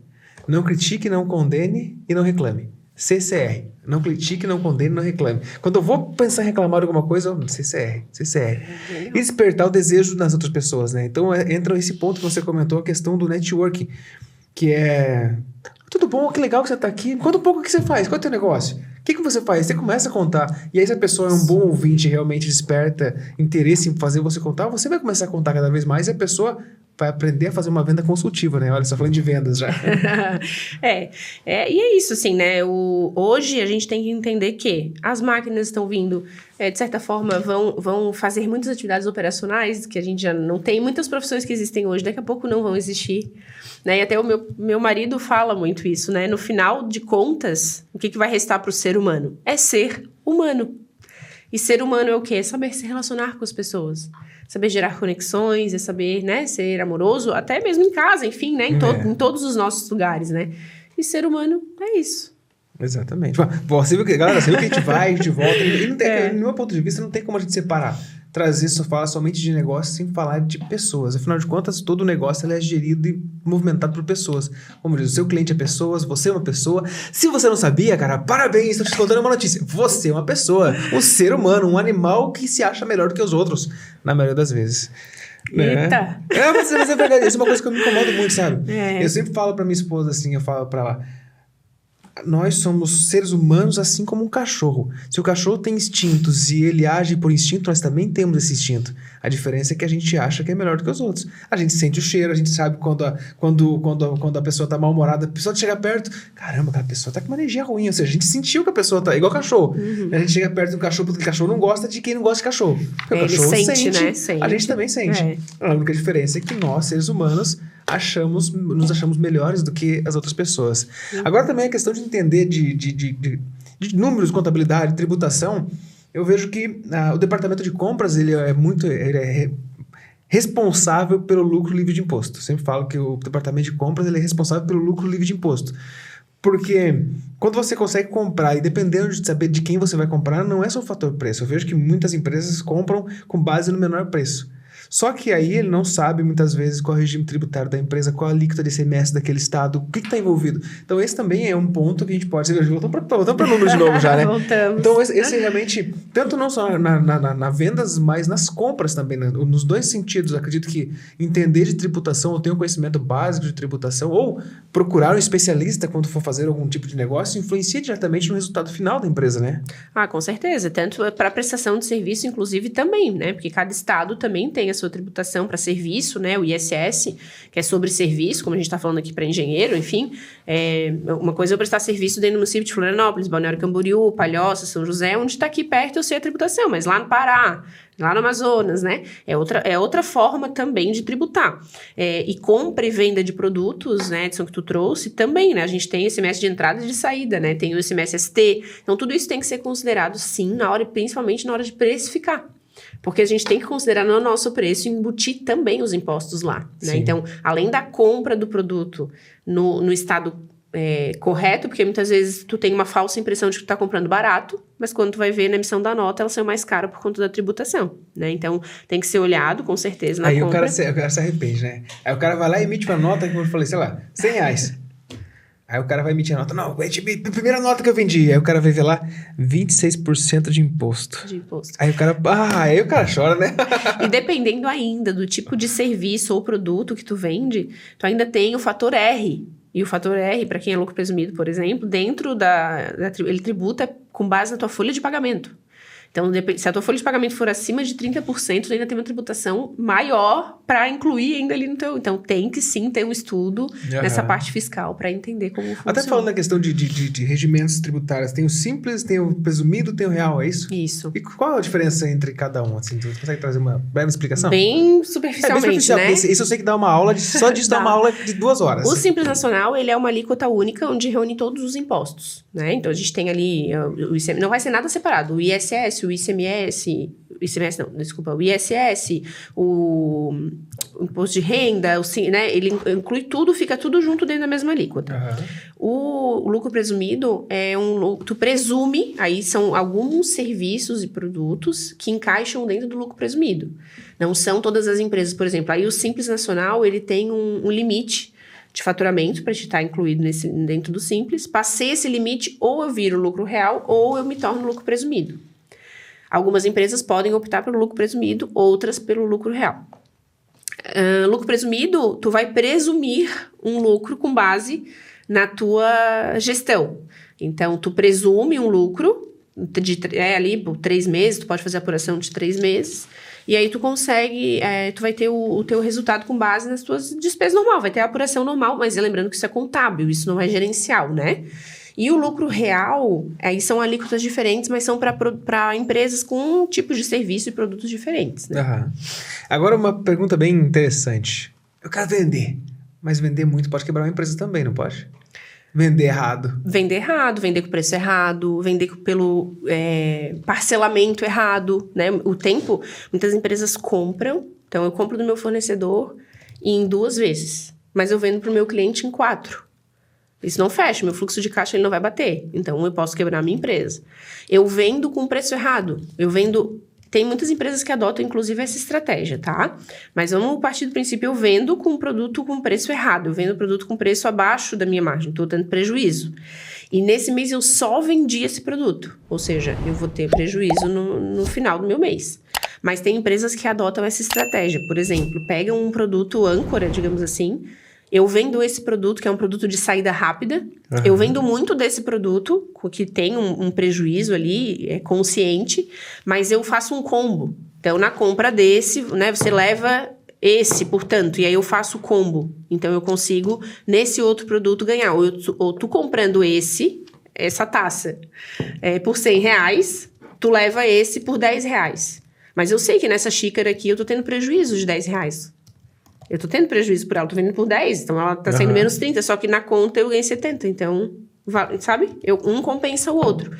Não critique, não condene e não reclame. CCR. Não critique, não condene, não reclame. Quando eu vou pensar em reclamar de alguma coisa, CCR. E despertar o desejo nas outras pessoas, né? Então, entra esse ponto que você comentou, a questão do networking, que é... Tudo bom, que legal que você está aqui. Conta um pouco o que você faz, qual é o teu negócio? O que você faz? Você começa a contar. E aí, se a pessoa é um bom ouvinte, realmente desperta interesse em fazer você contar, você vai começar a contar cada vez mais e a pessoa vai aprender a fazer uma venda consultiva, né? Olha, só falando de vendas já. E é isso, assim, né? Hoje a gente tem que entender que as máquinas estão vindo, de certa forma, vão fazer muitas atividades operacionais que a gente já não tem. Muitas profissões que existem hoje, daqui a pouco não vão existir. Né? E até o meu marido fala muito isso, né? No final de contas, o que vai restar para o ser humano? É ser humano. E ser humano é o quê? É saber se relacionar com as pessoas. Saber gerar conexões, é saber, né, ser amoroso, até mesmo em casa, enfim, né? Em todos os nossos lugares, né? E ser humano é isso. Exatamente. Você viu que, galera, você viu que a gente vai, a gente volta. E não tem, no meu ponto de vista, não tem como a gente separar. Trazer, só falar somente de negócio sem falar de pessoas. Afinal de contas, todo negócio ele é gerido e movimentado por pessoas. Como diz, o seu cliente é pessoas, você é uma pessoa. Se você não sabia, cara, parabéns, estou te contando uma notícia. Você é uma pessoa, um ser humano, um animal que se acha melhor do que os outros, na maioria das vezes. Eita! Mas é verdade, isso é uma coisa que eu me incomodo muito, sabe? Eu sempre falo pra minha esposa assim, eu falo pra ela... Nós somos seres humanos assim como um cachorro. Se o cachorro tem instintos e ele age por instinto, nós também temos esse instinto. A diferença é que a gente acha que é melhor do que os outros. A gente sente o cheiro, a gente sabe quando a pessoa tá mal-humorada, a pessoa chega perto, caramba, aquela pessoa tá com uma energia ruim. Ou seja, a gente sentiu que a pessoa tá igual cachorro. A gente chega perto do cachorro porque o cachorro não gosta de quem não gosta de cachorro. Porque o cachorro sente, né? Sente. A gente também sente. A única diferença é que nós, seres humanos, nos achamos melhores do que as outras pessoas. Agora também a questão de entender de números, contabilidade, tributação, eu vejo que o departamento de compras ele é responsável pelo lucro livre de imposto. Eu sempre falo que o departamento de compras ele é responsável pelo lucro livre de imposto. Porque quando você consegue comprar, e dependendo de saber de quem você vai comprar, não é só o fator preço. Eu vejo que muitas empresas compram com base no menor preço. Só que aí ele não sabe, muitas vezes, qual é o regime tributário da empresa, qual a alíquota de ICMS daquele estado, o que está envolvido. Então, esse também é um ponto que a gente pode... Voltamos para números de novo já, né? Voltamos. Então, esse realmente, tanto não só na vendas, mas nas compras também, né? Nos dois sentidos. Eu acredito que entender de tributação, ou ter um conhecimento básico de tributação, ou procurar um especialista quando for fazer algum tipo de negócio, influencia diretamente no resultado final da empresa, né? Com certeza. Tanto para prestação de serviço, inclusive, também, né? Porque cada estado também tem a sua tributação para serviço, né? O ISS, que é sobre serviço, como a gente está falando aqui para engenheiro, enfim. Uma coisa é eu prestar serviço dentro do município de Florianópolis, Balneário Camboriú, Palhoça, São José, onde está aqui perto eu sei a tributação, mas lá no Pará, lá no Amazonas, né? É outra forma também de tributar. E compra e venda de produtos, né, Edson, que tu trouxe, também, né? A gente tem o ICMS de entrada e de saída, né? Tem o ICMS ST. Então, tudo isso tem que ser considerado, sim, principalmente na hora de precificar. Porque a gente tem que considerar no nosso preço e embutir também os impostos lá, né? Então, além da compra do produto no estado correto, porque muitas vezes tu tem uma falsa impressão de que tu tá comprando barato, mas quando tu vai ver na emissão da nota, ela saiu mais cara por conta da tributação, né? Então, tem que ser olhado, com certeza, na compra. Aí o cara se arrepende, né? Aí o cara vai lá e emite uma nota, como eu falei, sei lá, R$100. Aí o cara vai emitir a nota. Não, a primeira nota que eu vendi. Aí o cara vai ver lá 26% de imposto. Aí o cara chora, né? E dependendo ainda do tipo de serviço ou produto que tu vende, tu ainda tem o fator R. E o fator R, para quem é lucro presumido, por exemplo, dentro ele tributa com base na tua folha de pagamento. Então, se a tua folha de pagamento for acima de 30%, tu ainda tem uma tributação maior para incluir ainda ali no teu... Então, tem que sim ter um estudo nessa parte fiscal para entender como funciona. Até falando na questão de regimentos tributários, tem o simples, tem o presumido, tem o real, é isso? Isso. E qual a diferença entre cada um? Assim, tu consegue trazer uma breve explicação? Bem superficialmente, bem superficial, né? Isso eu sei que dá uma aula, só disso dá uma aula de 2 horas. O Simples Nacional, ele é uma alíquota única onde reúne todos os impostos, né? Então, a gente tem ali, o ICMS, não vai ser nada separado, o ISS, o ICMS, o ISS, o imposto de renda, né? Ele inclui tudo, fica tudo junto dentro da mesma alíquota. O lucro presumido tu presume, aí são alguns serviços e produtos que encaixam dentro do lucro presumido. Não são todas as empresas, por exemplo. Aí o Simples Nacional, ele tem um limite de faturamento para te estar incluído dentro do Simples. Passei esse limite, ou eu viro lucro real, ou eu me torno lucro presumido. Algumas empresas podem optar pelo lucro presumido, outras pelo lucro real. Lucro presumido, tu vai presumir um lucro com base na tua gestão. Então, tu presume um lucro ali por 3 meses, tu pode fazer a apuração de 3 meses, e aí tu consegue, tu vai ter o teu resultado com base nas tuas despesas normal, vai ter a apuração normal, mas lembrando que isso é contábil, isso não é gerencial, né? E o lucro real, aí são alíquotas diferentes, mas são para empresas com tipos de serviço e produtos diferentes, né? Uhum. Agora uma pergunta bem interessante. Eu quero vender, mas vender muito pode quebrar uma empresa também, não pode? Vender errado, vender com preço errado, vender pelo parcelamento errado, né? O tempo, muitas empresas compram, então eu compro do meu fornecedor em 2 vezes, mas eu vendo para o meu cliente em 4. Isso não fecha, meu fluxo de caixa ele não vai bater. Então, eu posso quebrar a minha empresa. Eu vendo com preço errado. Tem muitas empresas que adotam, inclusive, essa estratégia, tá? Mas vamos partir do princípio, eu vendo com um produto com preço errado. Eu vendo produto com preço abaixo da minha margem. Estou tendo prejuízo. E nesse mês eu só vendi esse produto. Ou seja, eu vou ter prejuízo no final do meu mês. Mas tem empresas que adotam essa estratégia. Por exemplo, pegam um produto âncora, digamos assim. Eu vendo esse produto, que é um produto de saída rápida. Uhum. Eu vendo muito desse produto, que tem um prejuízo ali, consciente, mas eu faço um combo. Então, na compra desse, né, você leva esse, portanto, e aí eu faço combo. Então, eu consigo, nesse outro produto, ganhar. Ou tu comprando essa taça por R$100, tu leva esse por R$10. Mas eu sei que nessa xícara aqui eu tô tendo prejuízo de R$10. Eu tô tendo prejuízo por ela, tô vendendo por 10, então ela tá saindo menos 30, só que na conta eu ganhei 70, então, sabe? Um compensa o outro.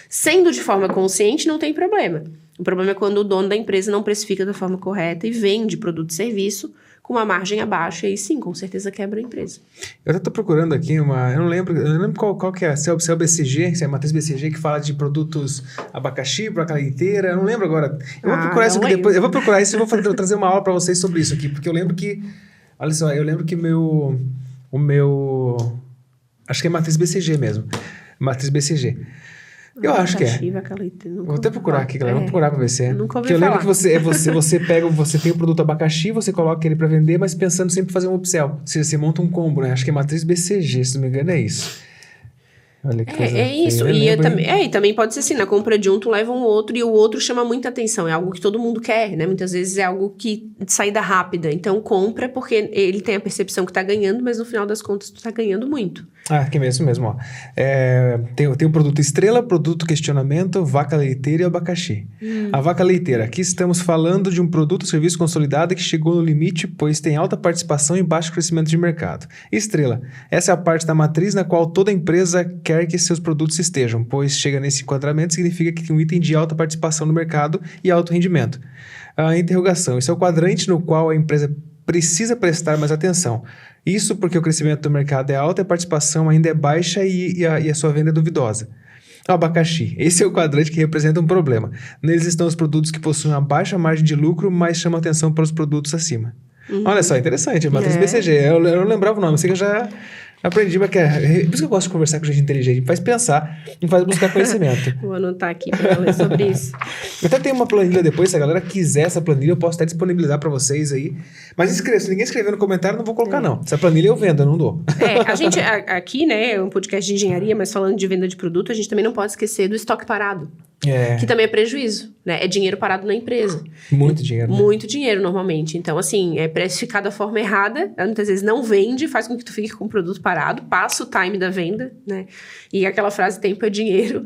Sendo de forma consciente, não tem problema. O problema é quando o dono da empresa não precifica da forma correta e vende produto e serviço com uma margem abaixo, e aí sim, com certeza quebra a empresa. Eu tô procurando aqui eu não lembro qual que é, se é o BCG, se é a matriz BCG que fala de produtos abacaxi, para leiteira, eu não lembro agora. Eu vou procurar isso aqui depois, eu vou procurar isso e vou trazer uma aula para vocês sobre isso aqui, porque eu lembro que, olha só, o meu, acho que é matriz BCG mesmo, matriz BCG. Eu acho que é. Vou até procurar aqui, galera. Vou procurar pra ver se é. Nunca ouvi falar. Eu lembro que você tem o produto abacaxi, você coloca ele pra vender, mas pensando sempre em fazer um upsell. Ou seja, você monta um combo, né? Acho que é matriz BCG, se não me engano, é isso. Olha que coisa isso. E também pode ser assim, na compra de um, tu leva um outro e o outro chama muita atenção. É algo que todo mundo quer, né? Muitas vezes é algo de saída rápida. Então, compra porque ele tem a percepção que tá ganhando, mas no final das contas, tu tá ganhando muito. Aqui mesmo, ó. Tem o produto estrela, produto questionamento, vaca leiteira e abacaxi. A vaca leiteira. Aqui estamos falando de um produto ou serviço consolidado que chegou no limite, pois tem alta participação e baixo crescimento de mercado. Estrela. Essa é a parte da matriz na qual toda empresa quer que seus produtos estejam, pois chega nesse enquadramento significa que tem um item de alta participação no mercado e alto rendimento. A interrogação. Esse é o quadrante no qual a empresa precisa prestar mais atenção. Isso porque o crescimento do mercado é alto e a participação ainda é baixa e a sua venda é duvidosa. O abacaxi. Esse é o quadrante que representa um problema. Neles estão os produtos que possuem uma baixa margem de lucro, mas chamam atenção para os produtos acima. Olha só, interessante. A matriz BCG. Eu não lembrava o nome, sei que eu já aprendi, mas por isso que eu gosto de conversar com gente inteligente. Me faz pensar, me faz buscar conhecimento. Vou anotar aqui para ler sobre isso. Eu até tenho uma planilha depois, se a galera quiser essa planilha, eu posso até disponibilizar para vocês aí. Mas se ninguém escrever no comentário, não vou colocar não. Essa planilha eu vendo, eu não dou. A gente aqui, né, é um podcast de engenharia, mas falando de venda de produto, a gente também não pode esquecer do estoque parado. Que também é prejuízo, né? É dinheiro parado na empresa. Muito dinheiro, né? Muito dinheiro, normalmente. Então, assim, é precificado da forma errada. Muitas vezes não vende, faz com que tu fique com o produto parado, passa o time da venda, né? E aquela frase, tempo é dinheiro,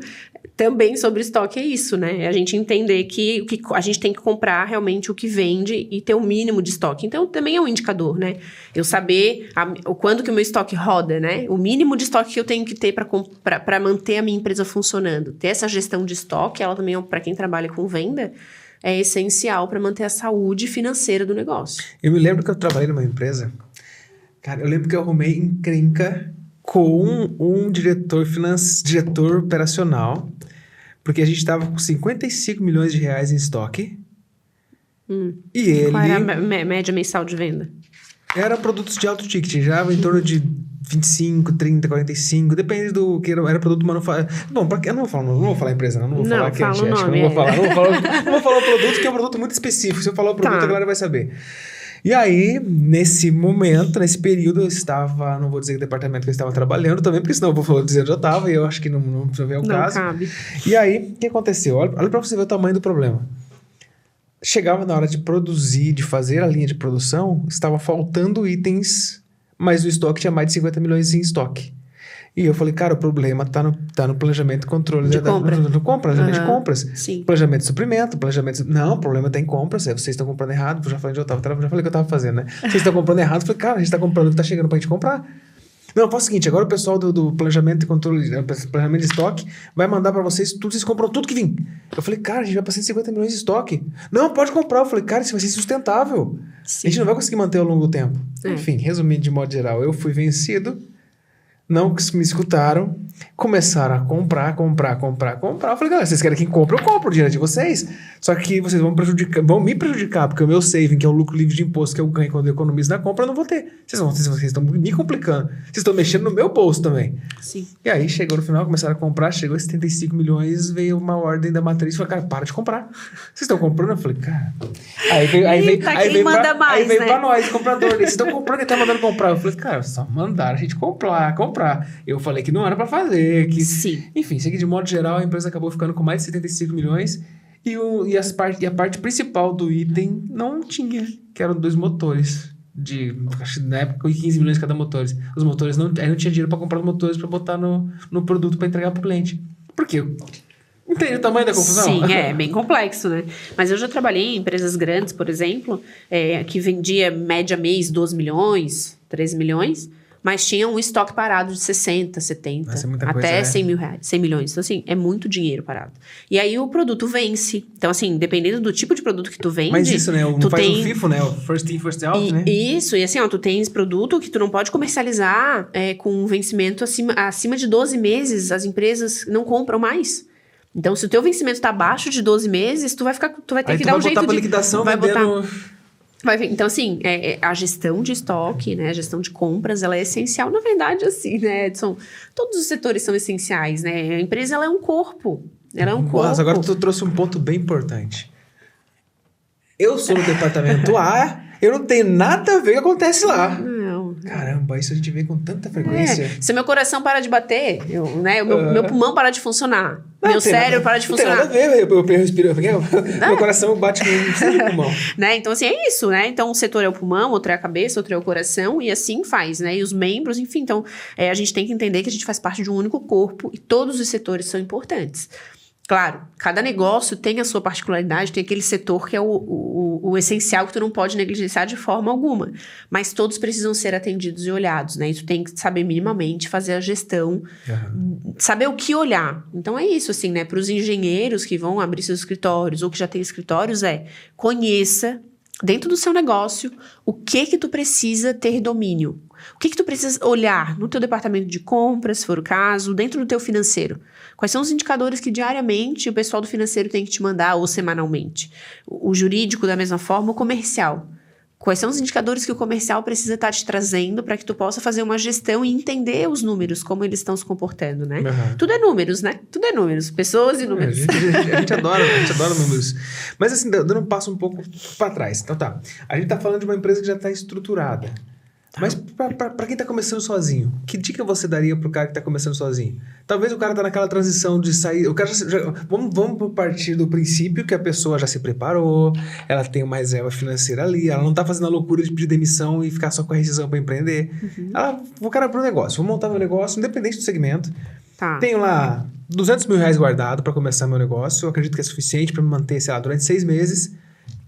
também sobre estoque é isso, né? É a gente entender que a gente tem que comprar realmente o que vende e ter o mínimo de estoque. Então, também é um indicador, né? Eu saber quando que o meu estoque roda, né? O mínimo de estoque que eu tenho que ter para manter a minha empresa funcionando. Ter essa gestão de estoque, ela também, para quem trabalha com venda, é essencial para manter a saúde financeira do negócio. Eu me lembro que eu trabalhei numa empresa, cara, eu lembro que eu arrumei encrenca com um diretor operacional, porque a gente estava com 55 milhões de reais em estoque. E ele... Qual era a média mensal de venda? Eram produtos de alto ticket, já em torno de 25, 30, 45, depende do que era produto manufaturado. Bom, eu não vou falar empresa, não vou falar que é Antiética, não vou falar o produto, que é um produto muito específico. Se eu falar o produto, a galera vai saber. E aí, nesse momento, nesse período, eu estava, não vou dizer o departamento que eu estava trabalhando também, porque senão eu vou dizer onde eu estava, e eu acho que não precisa ver o caso. Não cabe. E aí, o que aconteceu? Olha para você ver o tamanho do problema. Chegava na hora de produzir, de fazer a linha de produção, estava faltando itens, mas o estoque tinha mais de 50 milhões em estoque. E eu falei, cara, o problema tá no planejamento e controle de compra. Planejamento de compras. Sim. Planejamento de suprimento, Não, o problema tá em compras, vocês estão comprando errado. Eu já falei onde eu tava, já falei que eu tava fazendo, né? Vocês estão comprando errado. Eu falei, cara, a gente tá comprando o que tá chegando pra gente comprar. Não, faz o seguinte, agora o pessoal do planejamento e controle, planejamento de estoque, vai mandar pra vocês tudo, vocês compram tudo que vir. Eu falei, cara, a gente vai pra 150 milhões de estoque. Não, pode comprar. Eu falei, cara, isso vai ser sustentável. Sim. A gente não vai conseguir manter ao longo do tempo. É. Enfim, resumindo de modo geral, eu fui vencido, não me escutaram, começaram a comprar. Eu falei, galera, vocês querem que compre? Eu compro o dinheiro de vocês. Só que vocês vão me prejudicar, porque o meu saving, que é o lucro livre de imposto que eu ganho quando eu economizo na compra, eu não vou ter. Vocês estão me complicando. Vocês estão mexendo no meu bolso também. Sim. E aí, chegou no final, começaram a comprar, chegou a 75 milhões, veio uma ordem da matriz e falou, cara, para de comprar. Vocês estão comprando? Eu falei, cara... Aí veio pra nós, compradores. Vocês estão comprando e tá mandando comprar. Eu falei, cara, só mandaram a gente comprar. Eu falei que não era pra fazer. Sim. Enfim, sei que de modo geral a empresa acabou ficando com mais de 75 milhões e a parte principal do item não tinha, que eram 2 motores. Acho que na época, 15 milhões cada motor. Os motores não tinha dinheiro pra comprar os motores pra botar no produto pra entregar pro cliente. Por quê? Entende o tamanho da confusão? Sim, é bem complexo, né? Mas eu já trabalhei em empresas grandes, por exemplo, que vendia média mês 12 milhões, 13 milhões, mas tinha um estoque parado de 60, 70, até 100 milhões. Então, assim, é muito dinheiro parado. E aí o produto vence. Então, assim, dependendo do tipo de produto que tu vende... Mas isso, né? Não faz o FIFO, né? O First In, First Out, né? Isso. E assim, ó, tu tens produto que tu não pode comercializar com um vencimento acima de 12 meses. As empresas não compram mais. Então, se o teu vencimento tá abaixo de 12 meses, tu vai ter que dar um jeito de... Vai botar pra liquidação, vai vendendo... Então, assim, a gestão de estoque, né, a gestão de compras, ela é essencial. Na verdade, assim, né, Edson? Todos os setores são essenciais, né? A empresa, ela é um corpo. Ela é um corpo. Mas agora tu trouxe um ponto bem importante. Eu sou no departamento A, eu não tenho nada a ver com o que acontece lá. Não. Caramba, isso a gente vê com tanta frequência. Se meu coração parar de bater, meu pulmão parar de funcionar, meu cérebro parar de funcionar. Não tem nada a ver, eu respiro, meu coração bate no pulmão. Né? Então, assim, é isso, né? Então, um setor é o pulmão, outro é a cabeça, outro é o coração, e assim faz, né? E os membros, enfim. Então, a gente tem que entender que a gente faz parte de um único corpo e todos os setores são importantes. Claro, cada negócio tem a sua particularidade, tem aquele setor que é o essencial que tu não pode negligenciar de forma alguma. Mas todos precisam ser atendidos e olhados, né? E tu tem que saber minimamente fazer a gestão, saber o que olhar. Então é isso, assim, né? Para os engenheiros que vão abrir seus escritórios ou que já têm escritórios, conheça dentro do seu negócio o que tu precisa ter domínio. O que tu precisa olhar no teu departamento de compras, se for o caso, dentro do teu financeiro? Quais são os indicadores que diariamente o pessoal do financeiro tem que te mandar ou semanalmente? O jurídico da mesma forma, o comercial. Quais são os indicadores que o comercial precisa estar te trazendo para que tu possa fazer uma gestão e entender os números, como eles estão se comportando, né? Tudo é números, né? Tudo é números, pessoas e números. A gente adora números. Mas assim, dando um passo um pouco para trás. Então tá, a gente tá falando de uma empresa que já está estruturada. Mas para quem tá começando sozinho, que dica você daria pro cara que tá começando sozinho? Talvez o cara tá naquela transição de sair... O cara vamos partir do princípio que a pessoa já se preparou, ela tem uma reserva financeira ali, ela não tá fazendo a loucura de pedir demissão e ficar só com a rescisão para empreender. O cara pro negócio, vou montar meu negócio, independente do segmento. Tenho lá 200 mil reais guardado para começar meu negócio, eu acredito que é suficiente para me manter, sei lá, durante 6 meses.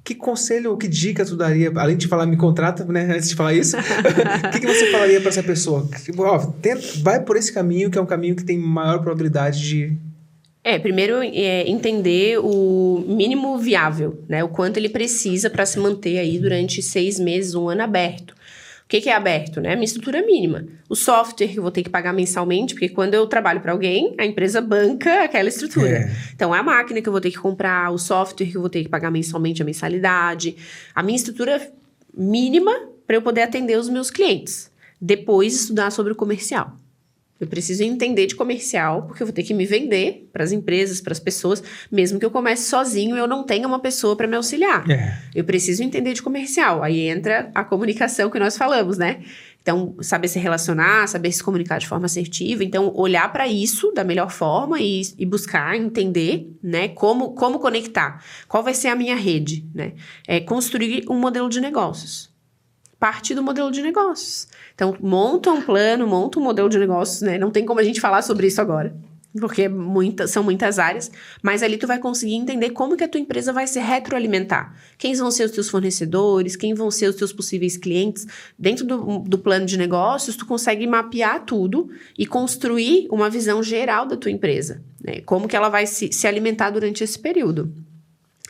Que conselho ou que dica tu daria, além de falar, me contrata, né, antes de falar isso, o que você falaria para essa pessoa? Vai por esse caminho, que é um caminho que tem maior probabilidade de... Primeiro entender o mínimo viável, né, o quanto ele precisa para se manter aí durante 6 meses, 1 ano aberto. O que é aberto, né? A minha estrutura mínima. O software que eu vou ter que pagar mensalmente, porque quando eu trabalho para alguém, a empresa banca aquela estrutura. Então, é a máquina que eu vou ter que comprar, o software que eu vou ter que pagar mensalmente a mensalidade. A minha estrutura mínima para eu poder atender os meus clientes. Depois, estudar sobre o comercial. Eu preciso entender de comercial, porque eu vou ter que me vender para as empresas, para as pessoas, mesmo que eu comece sozinho e eu não tenha uma pessoa para me auxiliar. Eu preciso entender de comercial. Aí entra a comunicação que nós falamos, né? Então, saber se relacionar, saber se comunicar de forma assertiva. Então, olhar para isso da melhor forma e buscar entender, né, como conectar. Qual vai ser a minha rede, né? Construir um modelo de negócios. Parte do modelo de negócios. Então, monta um plano, monta um modelo de negócios, né? Não tem como a gente falar sobre isso agora, porque são muitas áreas, mas ali tu vai conseguir entender como que a tua empresa vai se retroalimentar. Quem vão ser os teus fornecedores, quem vão ser os teus possíveis clientes. Dentro do plano de negócios, tu consegue mapear tudo e construir uma visão geral da tua empresa, né? Como que ela vai se alimentar durante esse período.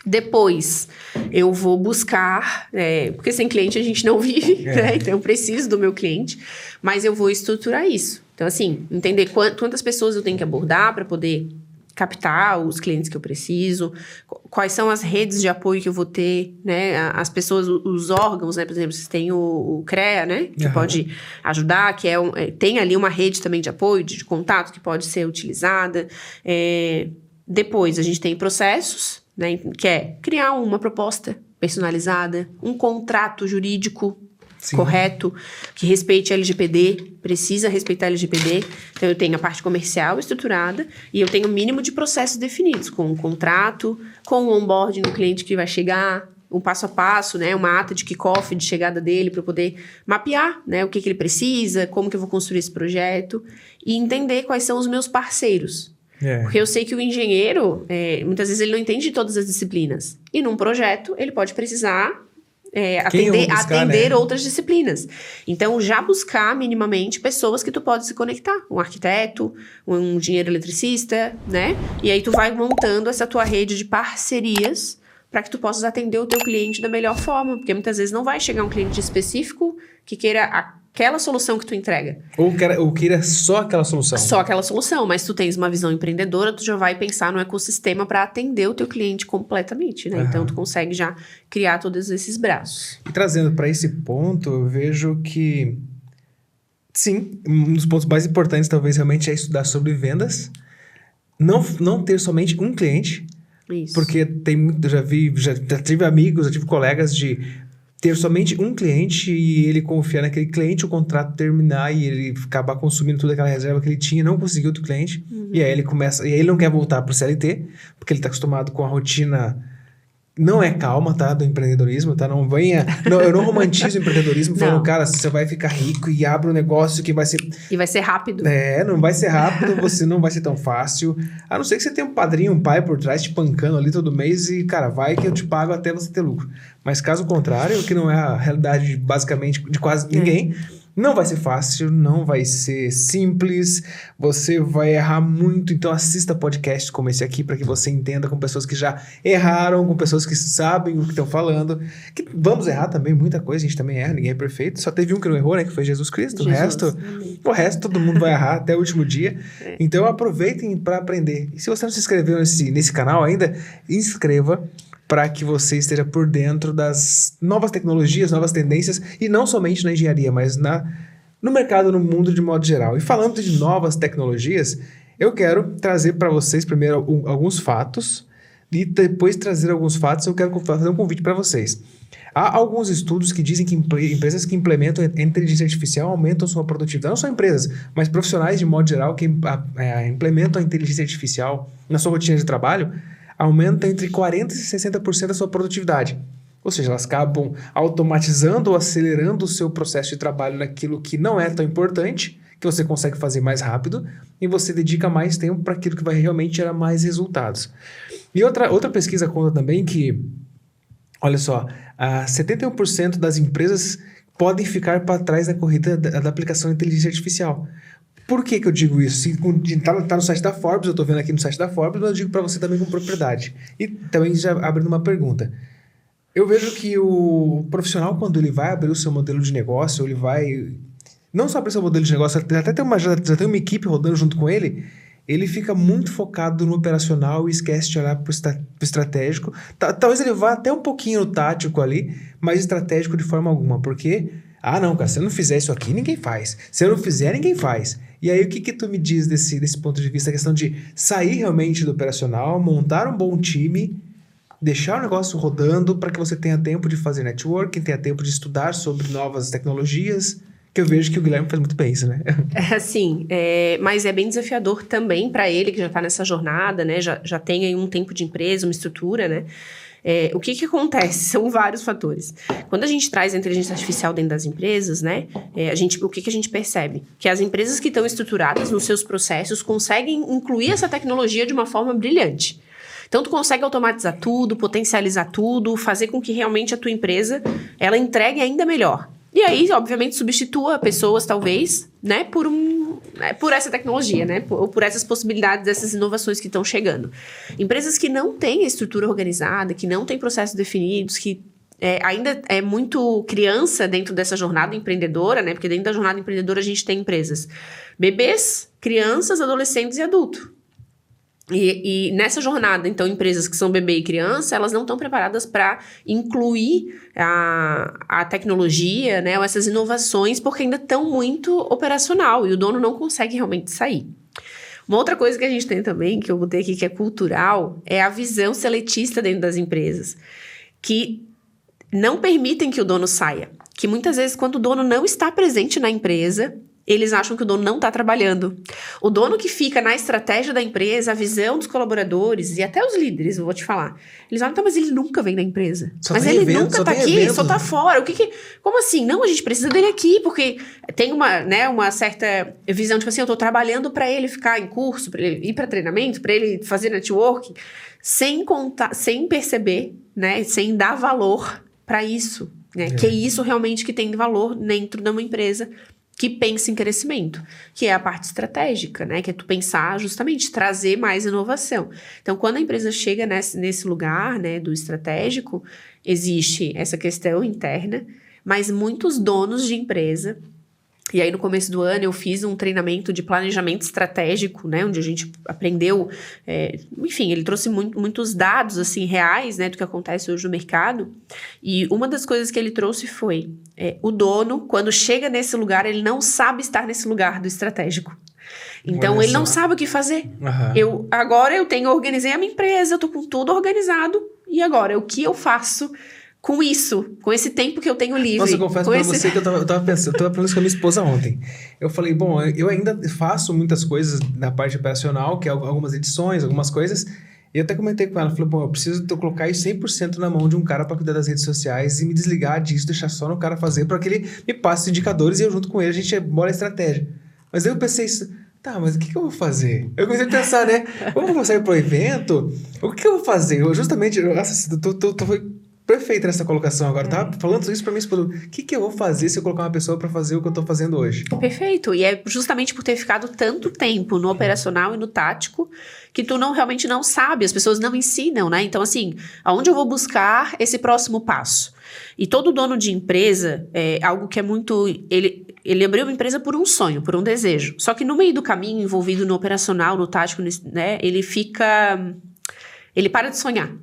Depois, eu vou buscar, porque sem cliente a gente não vive, né? Então eu preciso do meu cliente, mas eu vou estruturar isso. Então, assim, entender quantas pessoas eu tenho que abordar para poder captar os clientes que eu preciso, quais são as redes de apoio que eu vou ter, né? As pessoas, os órgãos, né? Por exemplo, vocês têm o CREA, né? Que pode ajudar, que tem ali uma rede também de apoio, de contato que pode ser utilizada. Depois, a gente tem processos, né, que é criar uma proposta personalizada, um contrato jurídico correto, que respeite a LGPD, precisa respeitar a LGPD. Então, eu tenho a parte comercial estruturada e eu tenho o mínimo de processos definidos, com um contrato, com o onboarding do cliente que vai chegar, um passo a passo, né, uma ata de kickoff de chegada dele para eu poder mapear, né, o que ele precisa, como que eu vou construir esse projeto e entender quais são os meus parceiros. Porque eu sei que o engenheiro, muitas vezes ele não entende de todas as disciplinas. E num projeto, ele pode precisar atender outras disciplinas. Então, já buscar minimamente pessoas que tu pode se conectar. Um arquiteto, um engenheiro eletricista, né? E aí tu vai montando essa tua rede de parcerias para que tu possas atender o teu cliente da melhor forma. Porque muitas vezes não vai chegar um cliente específico que queira aquela solução que tu entrega. Ou queira só aquela solução. Só aquela solução, mas tu tens uma visão empreendedora, tu já vai pensar no ecossistema para atender o teu cliente completamente, né? Então, tu consegue já criar todos esses braços. E trazendo para esse ponto, eu vejo que, sim, um dos pontos mais importantes talvez realmente é estudar sobre vendas. Não ter somente um cliente. Isso. Porque já tive amigos, já tive colegas de ter somente um cliente e ele confiar naquele cliente, o contrato terminar e ele acabar consumindo toda aquela reserva que ele tinha, não conseguiu outro cliente. E aí ele não quer voltar para o CLT, porque ele está acostumado com a rotina. Não é calma, tá? Do empreendedorismo, tá? Eu não romantizo o empreendedorismo falando, cara, você vai ficar rico e abre um negócio que vai ser... E vai ser rápido. Não vai ser rápido, você não vai ser tão fácil. A não ser que você tenha um padrinho, um pai por trás te pancando ali todo mês e, cara, vai que eu te pago até você ter lucro. Mas caso contrário, que não é a realidade basicamente de quase ninguém... Não vai ser fácil, não vai ser simples, você vai errar muito. Então assista podcasts como esse aqui para que você entenda com pessoas que já erraram, com pessoas que sabem o que estão falando. Que vamos errar também, muita coisa, a gente também erra, ninguém é perfeito. Só teve um que não errou, né, que foi Jesus Cristo. O resto todo mundo vai errar até o último dia. Então aproveitem para aprender. E se você não se inscreveu nesse canal ainda, inscreva para que você esteja por dentro das novas tecnologias, novas tendências, e não somente na engenharia, mas no mercado, no mundo de modo geral. E falando de novas tecnologias, eu quero trazer para vocês primeiro alguns fatos, e depois trazer alguns fatos, eu quero fazer um convite para vocês. Há alguns estudos que dizem que empresas que implementam a inteligência artificial aumentam sua produtividade. Não só empresas, mas profissionais de modo geral que implementam a inteligência artificial na sua rotina de trabalho, aumenta entre 40% e 60% da sua produtividade. Ou seja, elas acabam automatizando ou acelerando o seu processo de trabalho naquilo que não é tão importante, que você consegue fazer mais rápido, e você dedica mais tempo para aquilo que vai realmente gerar mais resultados. E outra pesquisa conta também que, olha só, 71% das empresas podem ficar para trás na corrida da aplicação da inteligência artificial. Por que eu digo isso? Tá no site da Forbes, eu estou vendo aqui no site da Forbes, mas eu digo para você também com propriedade. E também já abrindo uma pergunta. Eu vejo que o profissional, quando ele vai abrir o seu modelo de negócio, ele vai... Não só abrir o seu modelo de negócio, até já tem uma equipe rodando junto com ele, ele fica muito focado no operacional e esquece de olhar para o estratégico. Talvez ele vá até um pouquinho no tático ali, mas estratégico de forma alguma, porque Ah, não, cara, se eu não fizer isso aqui, ninguém faz. Se eu não fizer, ninguém faz. E aí, o que tu me diz desse ponto de vista? A questão de sair realmente do operacional, montar um bom time, deixar o negócio rodando para que você tenha tempo de fazer networking, tenha tempo de estudar sobre novas tecnologias, que eu vejo que o Guilherme faz muito bem isso, né? Sim, mas é bem desafiador também para ele, que já está nessa jornada, né? Já tem aí um tempo de empresa, uma estrutura, né? O que acontece? São vários fatores. Quando a gente traz a inteligência artificial dentro das empresas, né? O que a gente percebe? Que as empresas que estão estruturadas nos seus processos conseguem incluir essa tecnologia de uma forma brilhante. Então, tu consegue automatizar tudo, potencializar tudo, fazer com que realmente a tua empresa, ela entregue ainda melhor. E aí, obviamente, substitua pessoas, talvez, né, por essa tecnologia, né, por essas possibilidades, essas inovações que estão chegando. Empresas que não têm estrutura organizada, que não têm processos definidos, que ainda é muito criança dentro dessa jornada empreendedora, né, porque dentro da jornada empreendedora a gente tem empresas bebês, crianças, adolescentes e adultos. E nessa jornada, então, empresas que são bebê e criança, elas não estão preparadas para incluir a tecnologia, né, ou essas inovações, porque ainda estão muito operacional e o dono não consegue realmente sair. Uma outra coisa que a gente tem também, que eu botei aqui, que é cultural, é a visão seletista dentro das empresas, que não permitem que o dono saia. Que muitas vezes, quando o dono não está presente na empresa, eles acham que o dono não está trabalhando. O dono que fica na estratégia da empresa, a visão dos colaboradores e até os líderes, eu vou te falar. Eles falam, tá, mas ele nunca vem na empresa. Mas ele nunca está aqui, só está fora. Como assim? Não, a gente precisa dele aqui, porque tem uma certa visão, tipo assim, eu estou trabalhando para ele ficar em curso, para ele ir para treinamento, para ele fazer networking, sem perceber, né, sem dar valor para isso. Né? Que é isso realmente que tem valor dentro de uma empresa que pensa em crescimento, que é a parte estratégica, né? Que é tu pensar justamente, trazer mais inovação. Então, quando a empresa chega nesse lugar, né, do estratégico, existe essa questão interna, mas muitos donos de empresa. E aí, no começo do ano, eu fiz um treinamento de planejamento estratégico, né? Onde a gente aprendeu... enfim, ele trouxe muitos dados, assim, reais, né? Do que acontece hoje no mercado. E uma das coisas que ele trouxe foi... o dono, quando chega nesse lugar, ele não sabe estar nesse lugar do estratégico. Então, ele não sabe o que fazer. Uhum. Agora, organizei a minha empresa, eu tô com tudo organizado. E agora, o que eu faço... com isso, com esse tempo que eu tenho livre. Nossa, eu confesso pra você que eu tava pensando, eu tava falando isso com a minha esposa ontem. Eu falei, bom, eu ainda faço muitas coisas na parte operacional, que é algumas edições, algumas coisas, e eu até comentei com ela, falei, bom, eu preciso colocar isso 100% na mão de um cara para cuidar das redes sociais e me desligar disso, deixar só no cara fazer, para que ele me passe os indicadores e eu junto com ele, a gente bora a estratégia. Mas aí eu pensei isso... Tá, mas o que eu vou fazer? Eu comecei a pensar, né? Como eu vou sair pro evento? O que eu vou fazer? Eu justamente... Nossa, tô perfeita nessa colocação agora. Eu tava falando isso pra mim, o que eu vou fazer se eu colocar uma pessoa pra fazer o que eu tô fazendo hoje? Perfeito. E é justamente por ter ficado tanto tempo no operacional e no tático que tu realmente não sabe, as pessoas não ensinam, né? Então, assim, aonde eu vou buscar esse próximo passo? E todo dono de empresa, algo que é muito... Ele abriu uma empresa por um sonho, por um desejo. Só que no meio do caminho, envolvido no operacional, no tático, né? Ele para de sonhar.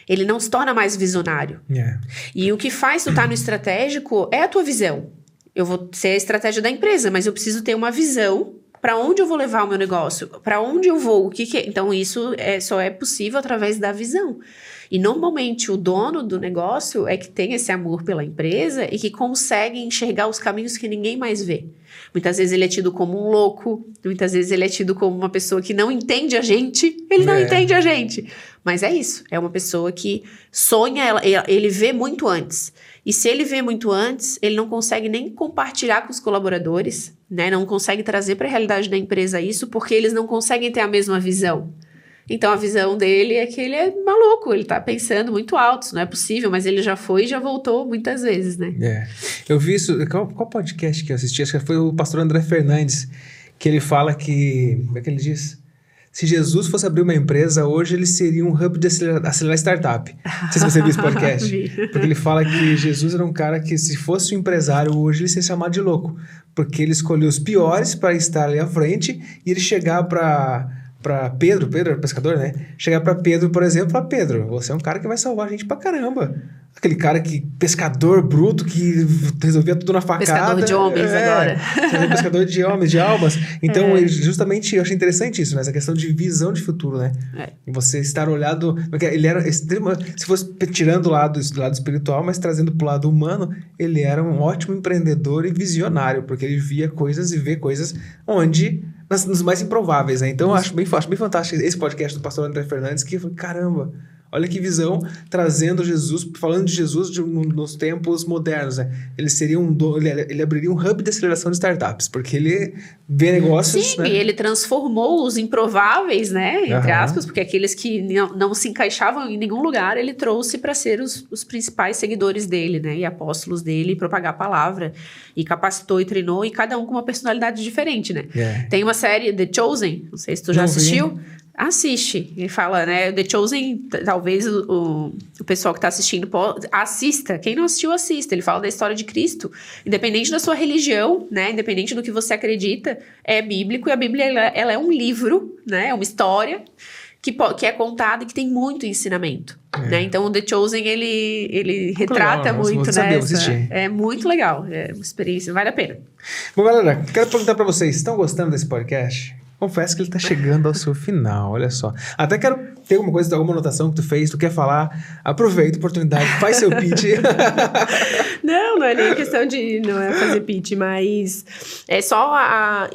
Ele não se torna mais visionário. Yeah. E o que faz tu estar no estratégico é a tua visão. Eu vou ser a estratégia da empresa, mas eu preciso ter uma visão para onde eu vou levar o meu negócio, para onde eu vou, o que é. Então, isso só é possível através da visão. E, normalmente, o dono do negócio é que tem esse amor pela empresa e que consegue enxergar os caminhos que ninguém mais vê. Muitas vezes ele é tido como um louco, muitas vezes ele é tido como uma pessoa que não entende a gente. Ele não entende a gente. Mas é isso, é uma pessoa que sonha, ele vê muito antes. E se ele vê muito antes, ele não consegue nem compartilhar com os colaboradores, né? Não consegue trazer para a realidade da empresa isso, porque eles não conseguem ter a mesma visão. Então, a visão dele é que ele é maluco, ele tá pensando muito alto, isso não é possível, mas ele já foi e já voltou muitas vezes, né? Eu vi isso, qual podcast que eu assisti? Acho que foi o pastor André Fernandes, que ele fala que, como é que ele diz? Se Jesus fosse abrir uma empresa, hoje ele seria um hub de acelerar startup. Não sei se você viu esse podcast. Porque ele fala que Jesus era um cara que, se fosse um empresário hoje, ele seria chamado de louco. Porque ele escolheu os piores para estar ali à frente e ele chegar para Pedro era pescador, né? Chegar para Pedro, por exemplo, e falar, Pedro, você é um cara que vai salvar a gente pra caramba. Aquele cara pescador bruto que resolvia tudo na facada. Pescador de homens agora. Pescador de homens, de almas. Então, justamente, eu achei interessante isso, né? Essa questão de visão de futuro, né? E você estar olhado... Ele era se fosse tirando o lado espiritual, mas trazendo pro lado humano, ele era um ótimo empreendedor e visionário, porque ele via coisas e vê coisas onde... nos mais improváveis, né? Então, eu acho bem fantástico esse podcast do pastor André Fernandes, que eu falei, caramba... Olha que visão, trazendo Jesus, falando de Jesus nos tempos modernos, né? Ele seria ele abriria um hub de aceleração de startups, porque ele vê negócios... Sim, né? E ele transformou os improváveis, né? Entre aspas, porque aqueles que não se encaixavam em nenhum lugar, ele trouxe para ser os principais seguidores dele, né? E apóstolos dele, e propagar a palavra. E capacitou e treinou, e cada um com uma personalidade diferente, né? Tem uma série, The Chosen, não sei se tu já assistiu... Assiste. Ele fala, né? The Chosen, talvez o pessoal que está assistindo assista. Quem não assistiu, assista. Ele fala da história de Cristo. Independente da sua religião, né? Independente do que você acredita, é bíblico. E a Bíblia, ela é um livro, né? É uma história que é contada e que tem muito ensinamento. Né? Então, o The Chosen, ele retrata legal, muito, né? É muito legal. É uma experiência, vale a pena. Bom, galera, quero perguntar para vocês. Estão gostando desse podcast? Confesso que ele tá chegando ao seu final, olha só. Até quero ter alguma anotação que tu fez, tu quer falar, aproveita a oportunidade, faz seu pitch. Não é nem questão de não é fazer pitch, mas é só